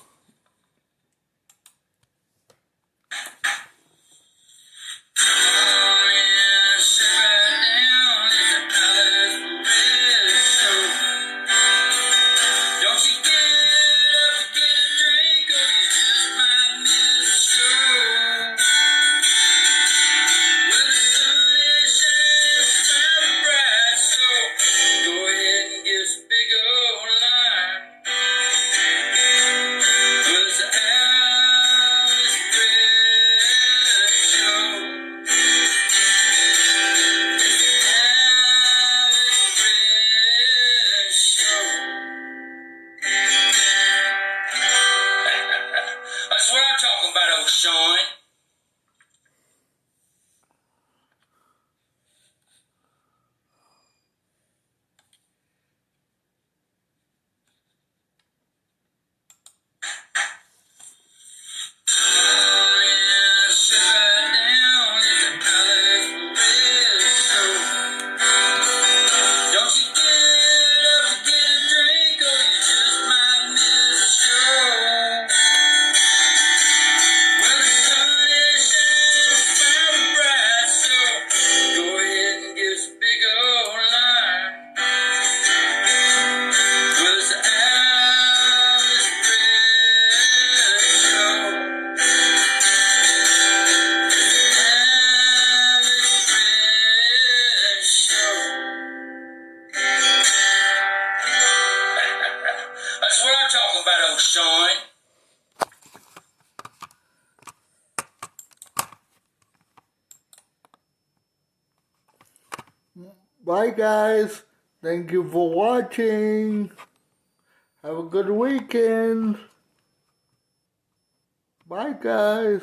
Go ahead and get a big old line. talking about, old Sean. That's what I'm talking about, old Sean. Bye, guys. Thank you for watching. Have a good weekend. Bye, guys.